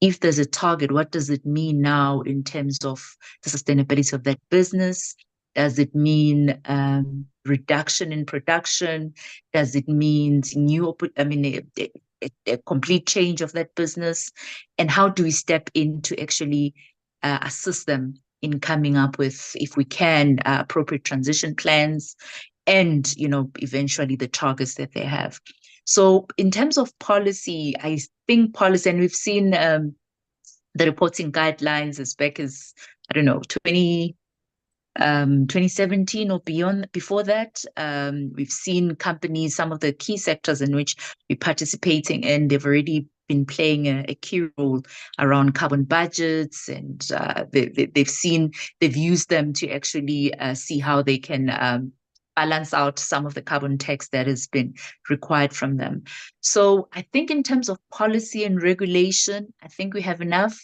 If there's a target, what does it mean now in terms of the sustainability of that business? Does it mean reduction in production? Does it mean a complete change of that business? And how do we step in to actually assist them in coming up with, if we can, appropriate transition plans and, eventually the targets that they have? So in terms of policy, I think policy, and we've seen the reporting guidelines as back as, 2017 or before that. We've seen companies, some of the key sectors in which we're participating in, they've already been playing a key role around carbon budgets, and they've used them to actually see how they can balance out some of the carbon tax that has been required from them. So I think in terms of policy and regulation, I think we have enough,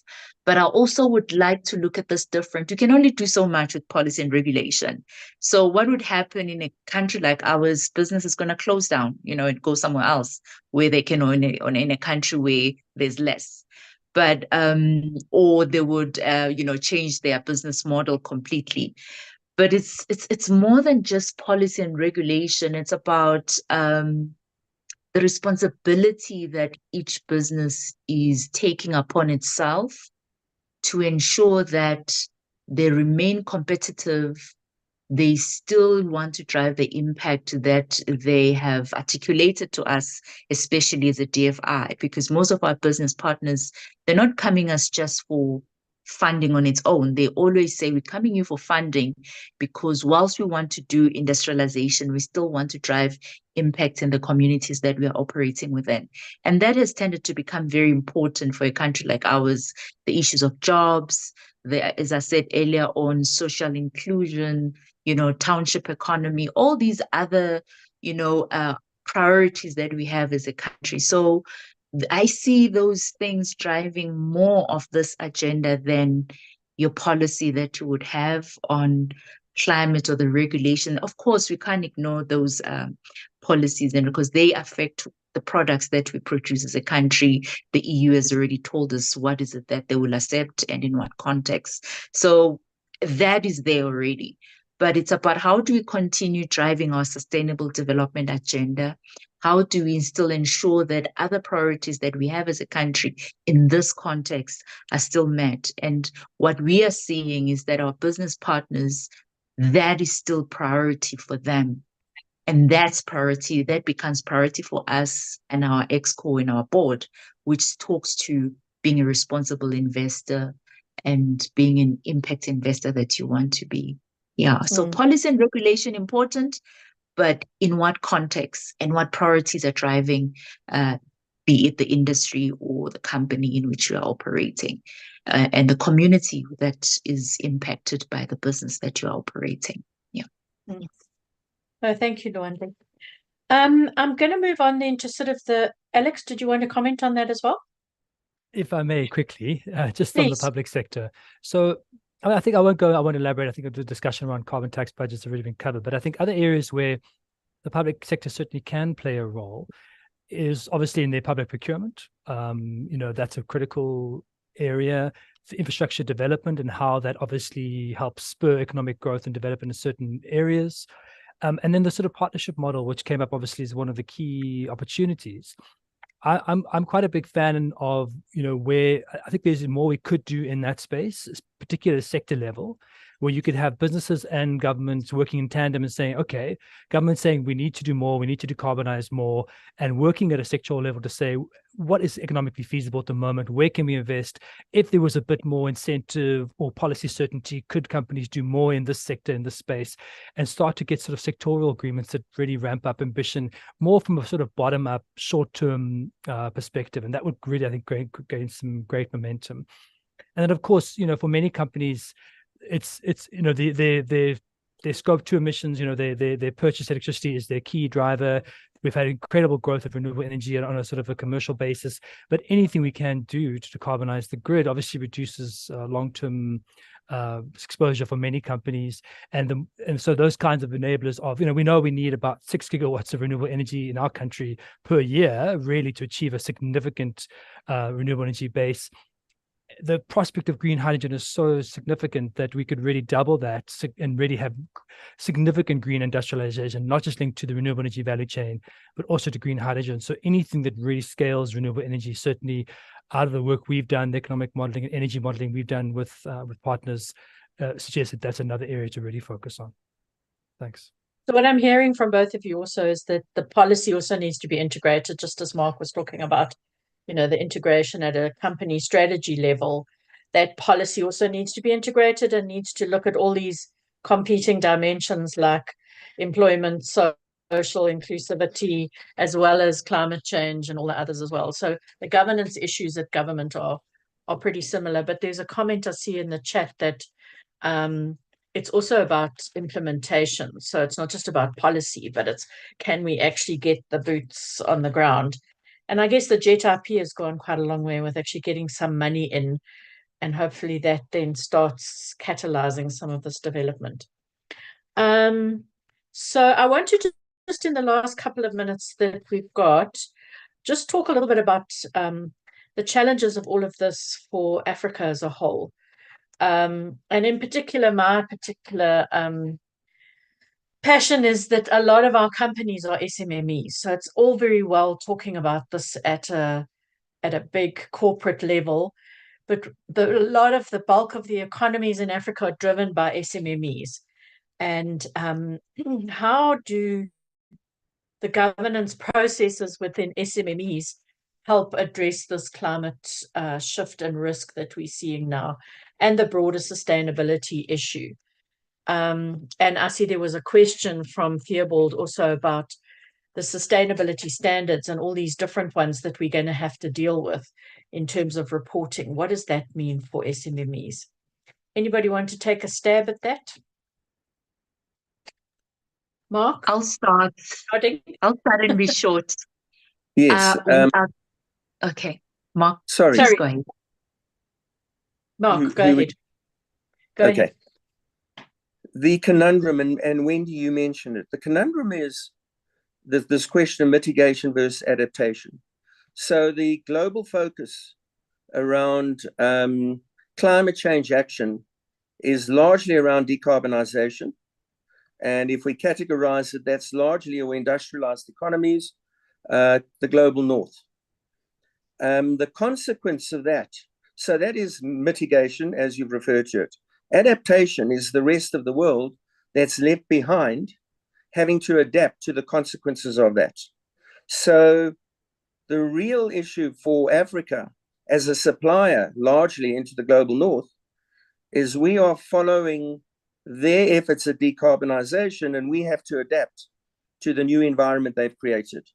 but I also would like to look at this different. You can only do so much with policy and regulation. So what would happen in a country like ours? Business is going to close down, and go somewhere else where they can own in a country where there's less. But or they would change their business model completely. But it's more than just policy and regulation. It's about the responsibility that each business is taking upon itself to ensure that they remain competitive. They still want to drive the impact that they have articulated to us, especially as a DFI, because most of our business partners, they're not coming us just for funding on its own. They always say, we're coming here for funding because whilst we want to do industrialization, we still want to drive impact in the communities that we are operating within. And that has tended to become very important for a country like ours. The issues of jobs, as I said earlier on, social inclusion, township economy, all these other, priorities that we have as a country. So I see those things driving more of this agenda than your policy that you would have on climate or the regulation. Of course, we can't ignore those policies, and because they affect the products that we produce as a country. The EU has already told us what is it that they will accept and in what context. So that is there already. But it's about how do we continue driving our sustainable development agenda? How do we still ensure that other priorities that we have as a country in this context are still met? And what we are seeing is that our business partners, that is still priority for them. And that's priority, that becomes priority for us and our ExCo in our board, which talks to being a responsible investor and being an impact investor that you want to be. Yeah, so policy and regulation important, but in what context and what priorities are driving, be it the industry or the company in which you are operating, and the community that is impacted by the business that you are operating. Yeah. Oh, thank you, Lwandle. I'm going to move on then to sort of Alex, did you want to comment on that as well? If I may quickly, just Please. on the public sector. So I think I won't elaborate. I think the discussion around carbon tax budgets have already been covered, but I think other areas where the public sector certainly can play a role is obviously in their public procurement. That's a critical area for infrastructure development and how that obviously helps spur economic growth and development in certain areas. And then the sort of partnership model, which came up obviously as one of the key opportunities. I'm quite a big fan of, where I think there's more we could do in that space, particularly sector level, where you could have businesses and governments working in tandem and saying, okay, government saying we need to do more, we need to decarbonize more, and working at a sectoral level to say what is economically feasible at the moment, where can we invest? If there was a bit more incentive or policy certainty, could companies do more in this sector, in this space, and start to get sort of sectoral agreements that really ramp up ambition more from a sort of bottom-up, short-term perspective, and that would really, I think, gain some great momentum. And then, of course, for many companies, it's their scope 2 emissions, their purchase electricity is their key driver. We've had incredible growth of renewable energy on a sort of a commercial basis, but anything we can do to decarbonize the grid obviously reduces long-term exposure for many companies, and so those kinds of enablers of, we know we need about 6 gigawatts of renewable energy in our country per year, really, to achieve a significant renewable energy base. The prospect of green hydrogen is so significant that we could really double that and really have significant green industrialization, not just linked to the renewable energy value chain, but also to green hydrogen. So anything that really scales renewable energy, certainly out of the work we've done, the economic modeling and energy modeling we've done with partners, suggests that that's another area to really focus on. Thanks. So what I'm hearing from both of you also is that the policy also needs to be integrated, just as Mark was talking about. The integration at a company strategy level, that policy also needs to be integrated and needs to look at all these competing dimensions like employment, social inclusivity, as well as climate change and all the others as well. So the governance issues at government are pretty similar, but there's a comment I see in the chat that it's also about implementation. So it's not just about policy, but it's, can we actually get the boots on the ground? And I guess the JET IP has gone quite a long way with actually getting some money in, and hopefully that then starts catalyzing some of this development. So I want to just in the last couple of minutes that we've got, just talk a little bit about the challenges of all of this for Africa as a whole. And in particular, my particular passion is that a lot of our companies are SMMEs. So it's all very well talking about this at a big corporate level, but a lot of the bulk of the economies in Africa are driven by SMMEs. And how do the governance processes within SMMEs help address this climate shift and risk that we're seeing now, and the broader sustainability issue? And I see there was a question from Theobald also about the sustainability standards and all these different ones that we're going to have to deal with in terms of reporting. What does that mean for SMMEs? Anybody want to take a stab at that? Mark? I'll start and be short. Yes. Okay, Mark, Sorry. please go ahead. Mark, go ahead. Go Okay. ahead. The conundrum, and Wendy, you mentioned it. The conundrum is this question of mitigation versus adaptation. So the global focus around climate change action is largely around decarbonization. And if we categorize it, that's largely our industrialized economies, the global north. The consequence of that, so that is mitigation, as you've referred to it. Adaptation is the rest of the world that's left behind, having to adapt to the consequences of that. So the real issue for Africa as a supplier, largely into the global north, is we are following their efforts at decarbonization, and we have to adapt to the new environment they've created.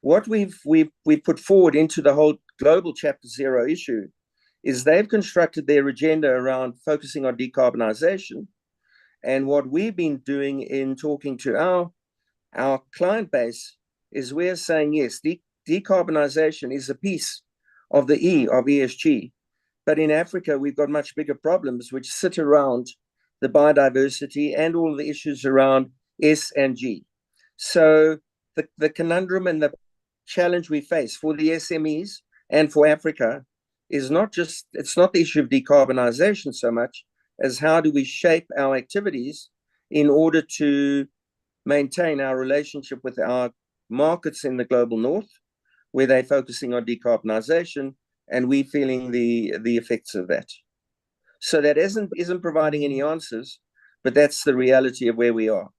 What we've put forward into the whole global Chapter Zero issue is they've constructed their agenda around focusing on decarbonization. And what we've been doing in talking to our client base is we're saying, yes, decarbonization is a piece of the E of ESG. But in Africa, we've got much bigger problems which sit around the biodiversity and all the issues around S and G. So the conundrum and the challenge we face for the SMEs and for Africa is it's not the issue of decarbonization so much as how do we shape our activities in order to maintain our relationship with our markets in the global north, where they're focusing on decarbonization, and we're feeling the effects of that. So that isn't providing any answers, but that's the reality of where we are.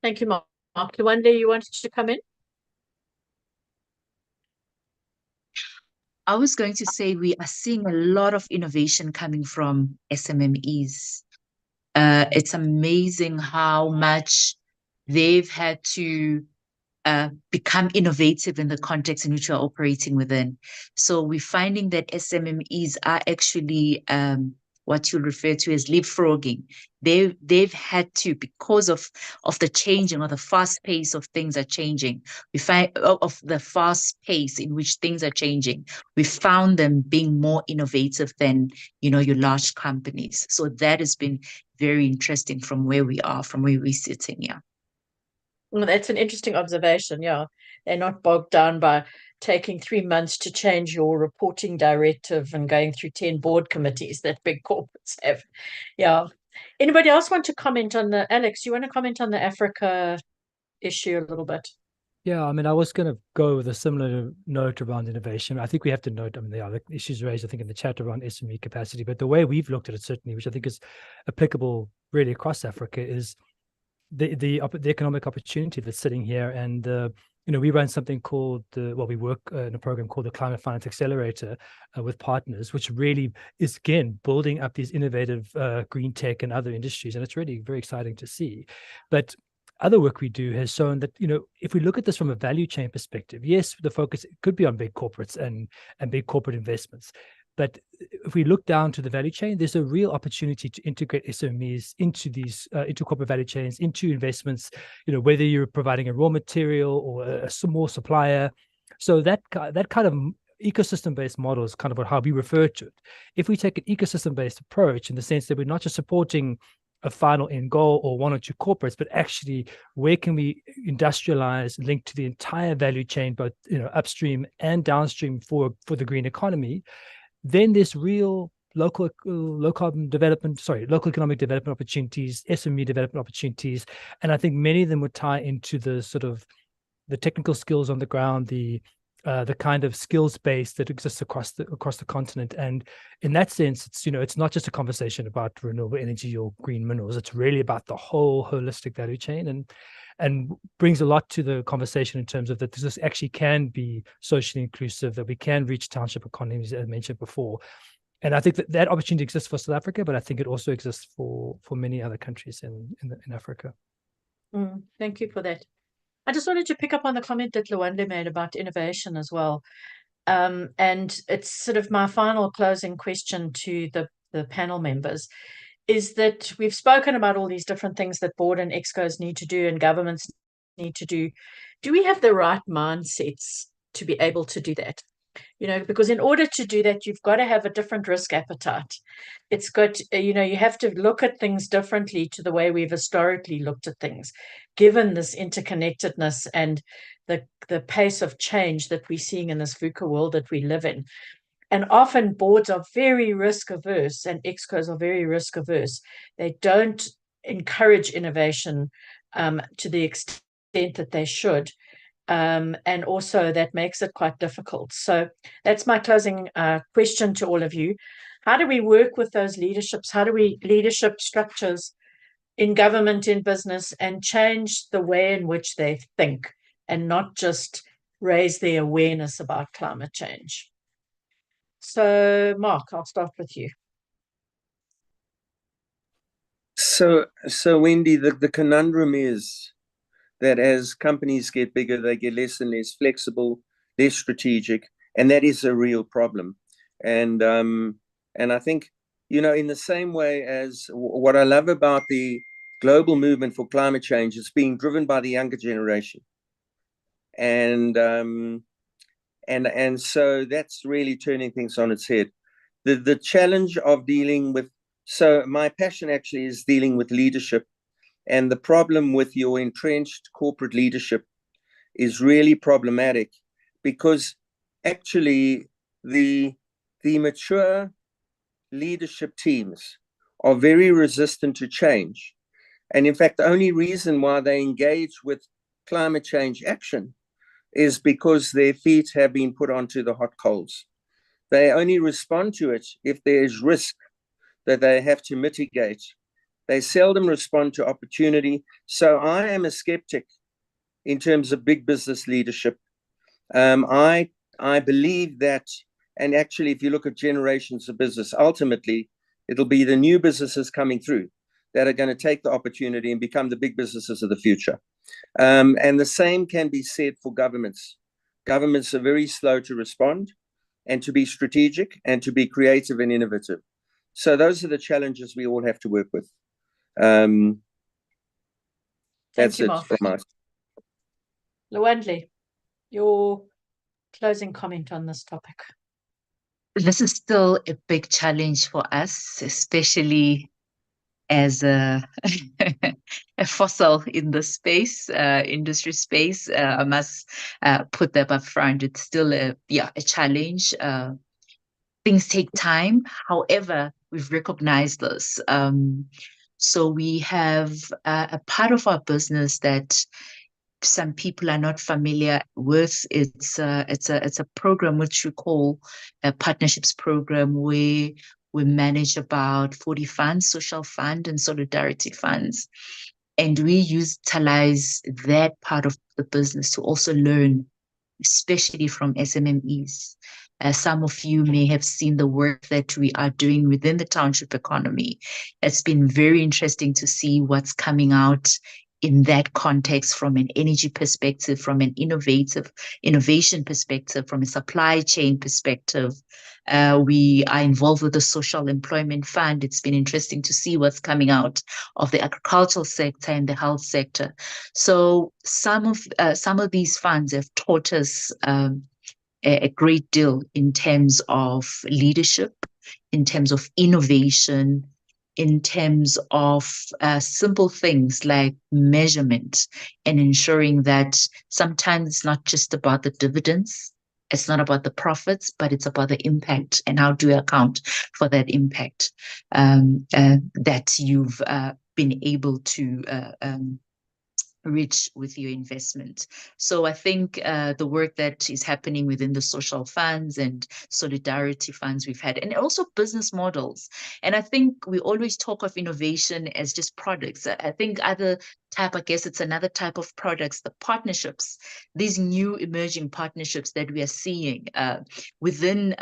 Thank you, Mark. Lwandle, you wanted to come in? I was going to say we are seeing a lot of innovation coming from SMMEs. It's amazing how much they've had to become innovative in the context in which we're operating within. So we're finding that SMMEs are actually what you refer to as leapfrogging. They've had to, because of the changing or the fast pace of things are changing. We find of the fast pace in which things are changing. We found them being more innovative than your large companies. So that has been very interesting from where we are, from where we're sitting. Yeah. Well, that's an interesting observation. Yeah, they're not bogged down by taking 3 months to change your reporting directive and going through 10 board committees that big corporates have. Yeah. Anybody else want to comment on Alex, you want to comment on the Africa issue a little bit? Yeah, I mean, I was going to go with a similar note around innovation. I think we have to note, I mean, there are issues raised, I think, in the chat around SME capacity, but the way we've looked at it, certainly, which I think is applicable really across Africa, is the economic opportunity that's sitting here. And we run something called we work in a program called the Climate Finance Accelerator with partners, which really is, again, building up these innovative green tech and other industries, and it's really very exciting to see. But other work we do has shown that, if we look at this from a value chain perspective, yes, the focus could be on big corporates and big corporate investments. But if we look down to the value chain, there's a real opportunity to integrate SMEs into these, into corporate value chains, into investments, whether you're providing a raw material or a small supplier. So that kind of ecosystem-based model is kind of how we refer to it. If we take an ecosystem-based approach, in the sense that we're not just supporting a final end goal or one or two corporates, but actually where can we industrialize, link to the entire value chain, both upstream and downstream for the green economy, then there's real local economic development opportunities, SME development opportunities, and I think many of them would tie into the sort of the technical skills on the ground, the kind of skills base that exists across the continent. And in that sense, it's not just a conversation about renewable energy or green minerals. It's really about the whole holistic value chain, and brings a lot to the conversation in terms of that this actually can be socially inclusive, that we can reach township economies, as I mentioned before. And I think that opportunity exists for South Africa, but I think it also exists for many other countries in Africa. Thank you for that. I just wanted to pick up on the comment that Lwandle made about innovation as well. And it's sort of my final closing question to the panel members, is that we've spoken about all these different things that board and excos need to do and governments need to do. Do we have the right mindsets to be able to do that. You know, because in order to do that, you've got to have a different risk appetite. It's got, you know, you have to look at things differently to the way we've historically looked at things, given this interconnectedness and the pace of change that we're seeing in this VUCA world that we live in. And often boards are very risk averse and excos are very risk averse. They don't encourage innovation to the extent that they should. And also that makes it quite difficult. So that's my closing question to all of you. How do we work with those leadership structures in government, in business, and change the way in which they think and not just raise their awareness about climate change? So Mark, I'll start with you. So Wendy, the conundrum is that as companies get bigger, they get less and less flexible, less strategic, and that is a real problem. And I think, you know, in the same way as what I love about the global movement for climate change is being driven by the younger generation. And so that's really turning things on its head. The challenge of dealing with, so my passion actually is dealing with leadership. And the problem with your entrenched corporate leadership is really problematic because actually the mature leadership teams are very resistant to change. And in fact, the only reason why they engage with climate change action is because their feet have been put onto the hot coals. They only respond to it if there is risk that they have to mitigate. They seldom respond to opportunity. So I am a skeptic in terms of big business leadership. I believe that, and actually, if you look at generations of business, ultimately, it'll be the new businesses coming through that are going to take the opportunity and become the big businesses of the future. And the same can be said for governments. Governments are very slow to respond and to be strategic and to be creative and innovative. So those are the challenges we all have to work with. That's it from us. Lwandle, your closing comment on this topic. This is still a big challenge for us, especially as a fossil in the space, industry space. I must put that up front. It's still a challenge. Things take time. However, we've recognized this. So we have a part of our business that some people are not familiar with. It's a program which we call a partnerships program, where we manage about 40 funds, social fund and solidarity funds. And we utilize that part of the business to also learn, especially from SMMEs. Some of you may have seen the work that we are doing within the township economy. It's been very interesting to see what's coming out in that context, from an energy perspective, from an innovation perspective, from a supply chain perspective. We are involved with the Social Employment Fund. It's been interesting to see what's coming out of the agricultural sector and the health sector. So some of these funds have taught us a great deal in terms of leadership, in terms of innovation, in terms of simple things like measurement and ensuring that sometimes it's not just about the dividends, it's not about the profits, but it's about the impact and how do you account for that impact that you've been able to reach with your investment. So I think the work that is happening within the social funds and solidarity funds we've had, and also business models. And I think we always talk of innovation as just products. I think I guess it's another type of products, the partnerships, these new emerging partnerships that we are seeing within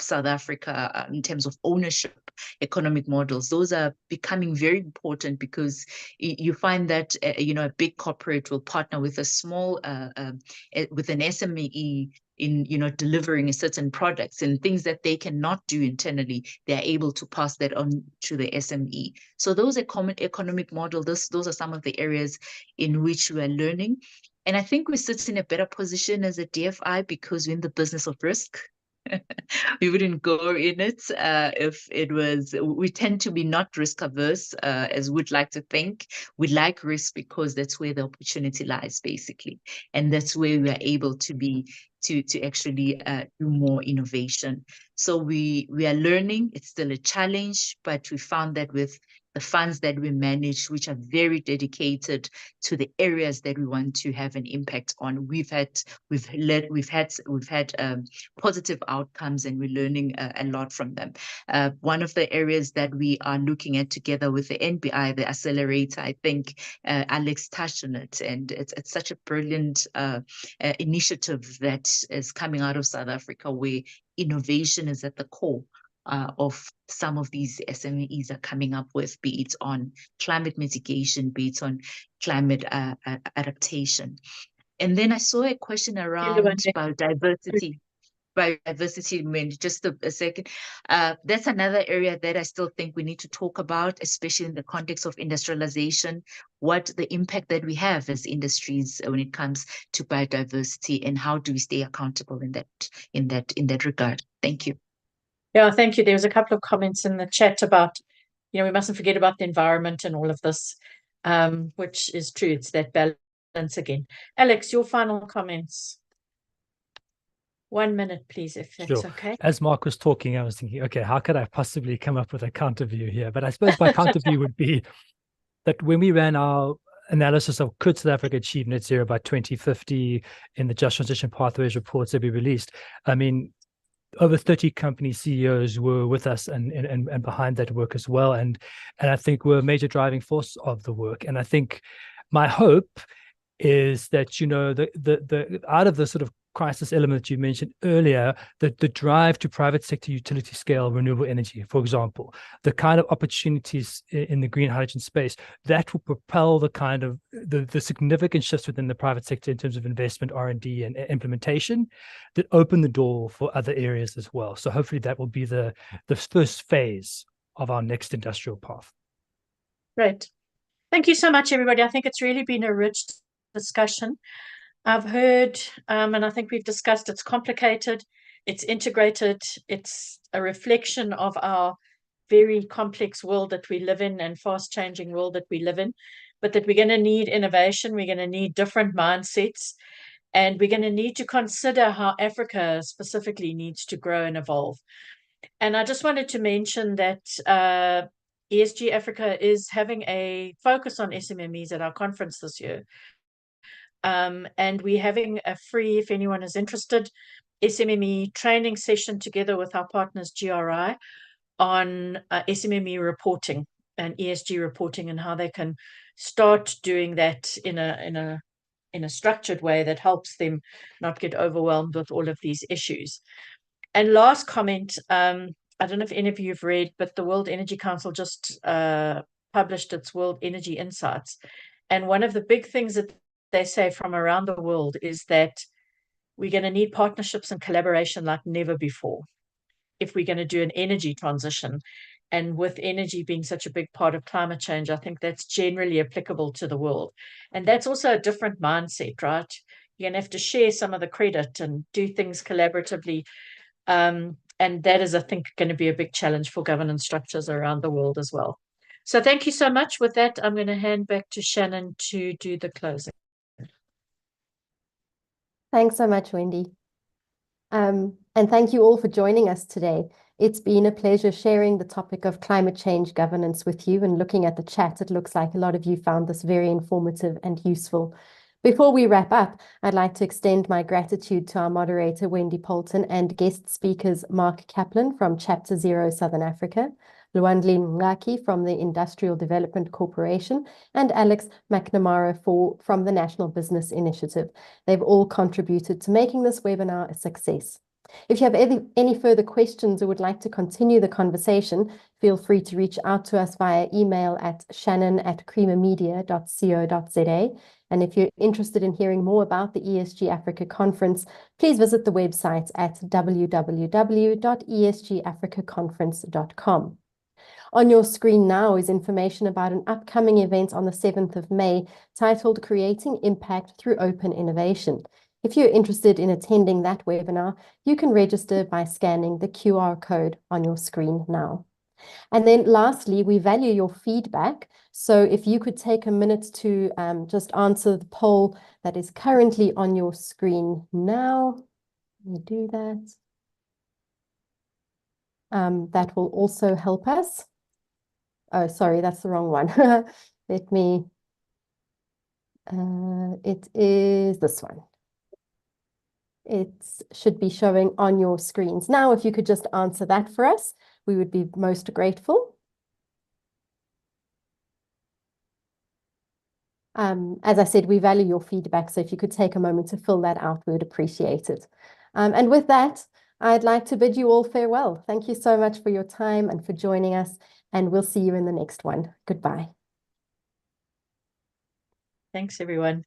South Africa in terms of ownership, economic models. Those are becoming very important because you find that a big corporate will partner with a small with an SME in delivering a certain products and things that they cannot do internally. They're able to pass that on to the SME. So those are common economic models. Those are some of the areas in which we are learning. And I think we sit in a better position as a DFI because we're in the business of risk. We wouldn't go in it if it was, we tend to be not risk averse as we'd like to think. We like risk because that's where the opportunity lies, basically. And that's where we are able to be, to actually do more innovation. So we are learning. It's still a challenge, but we found that with the funds that we manage, which are very dedicated to the areas that we want to have an impact on, we've had positive outcomes, and we're learning a lot from them. One of the areas that we are looking at together with the NBI, the accelerator, I think Alex touched on it, and it's such a brilliant initiative that is coming out of South Africa, where innovation is at the core of some of these SMEs are coming up with, be it on climate mitigation, be it on climate adaptation. And then I saw a question around biodiversity. Biodiversity, just a second. That's another area that I still think we need to talk about, especially in the context of industrialization, what the impact that we have as industries when it comes to biodiversity, and how do we stay accountable in that regard. Thank you. Yeah, thank you. There was a couple of comments in the chat about, we mustn't forget about the environment and all of this, which is true. It's that balance again. Alex, your final comments. 1 minute, please, if that's okay. As Mark was talking, I was thinking, okay, how could I possibly come up with a counter view here? But I suppose my counter view would be that when we ran our analysis of could South Africa achieve net zero by 2050 in the Just Transition Pathways reports that we released, I mean, over 30 company CEOs were with us and behind that work as well. And I think we're a major driving force of the work. And I think my hope is that, the out of the sort of crisis element that you mentioned earlier, the drive to private sector utility scale renewable energy, for example, the kind of opportunities in the green hydrogen space that will propel the kind of the significant shifts within the private sector in terms of investment, R&D, and implementation that open the door for other areas as well. So hopefully that will be the first phase of our next industrial path. Great. Thank you so much, everybody. I think it's really been a rich discussion. I've heard, and I think we've discussed, it's complicated, it's integrated, it's a reflection of our very complex world that we live in and fast-changing world that we live in, but that we're going to need innovation, we're going to need different mindsets, and we're going to need to consider how Africa specifically needs to grow and evolve. And I just wanted to mention that ESG Africa is having a focus on SMMEs at our conference this year. And we're having a free, if anyone is interested, SMME training session together with our partners GRI on SMME reporting and ESG reporting, and how they can start doing that in a structured way that helps them not get overwhelmed with all of these issues. And last comment, I don't know if any of you have read, but the World Energy Council just published its World Energy Insights. And one of the big things that they say from around the world is that we're going to need partnerships and collaboration like never before if we're going to do an energy transition. And with energy being such a big part of climate change, I think that's generally applicable to the world. And that's also a different mindset, right? You're going to have to share some of the credit and do things collaboratively. And that is, I think, going to be a big challenge for governance structures around the world as well. So thank you so much. With that, I'm going to hand back to Shannon to do the closing. Thanks so much, Wendy. And thank you all for joining us today. It's been a pleasure sharing the topic of climate change governance with you, and looking at the chat, it looks like a lot of you found this very informative and useful. Before we wrap up, I'd like to extend my gratitude to our moderator, Wendy Poulton, and guest speakers, Mark Kaplan from Chapter 0 Southern Africa, Lwandle Mqadi from the Industrial Development Corporation, and Alex McNamara from the National Business Initiative. They've all contributed to making this webinar a success. If you have any further questions or would like to continue the conversation, feel free to reach out to us via email at shannon@creamermedia.co.za. And if you're interested in hearing more about the ESG Africa Conference, please visit the website at www.esgafricaconference.com. On your screen now is information about an upcoming event on the 7th of May titled Creating Impact Through Open Innovation. If you're interested in attending that webinar, you can register by scanning the QR code on your screen now. And then lastly, we value your feedback. So if you could take a minute to just answer the poll that is currently on your screen now. Let me do that. That will also help us. Oh, sorry, that's the wrong one. Let me, it is this one. It should be showing on your screens. Now, if you could just answer that for us, we would be most grateful. As I said, we value your feedback, so if you could take a moment to fill that out, we would appreciate it. And with that, I'd like to bid you all farewell. Thank you so much for your time and for joining us, and we'll see you in the next one. Goodbye. Thanks, everyone.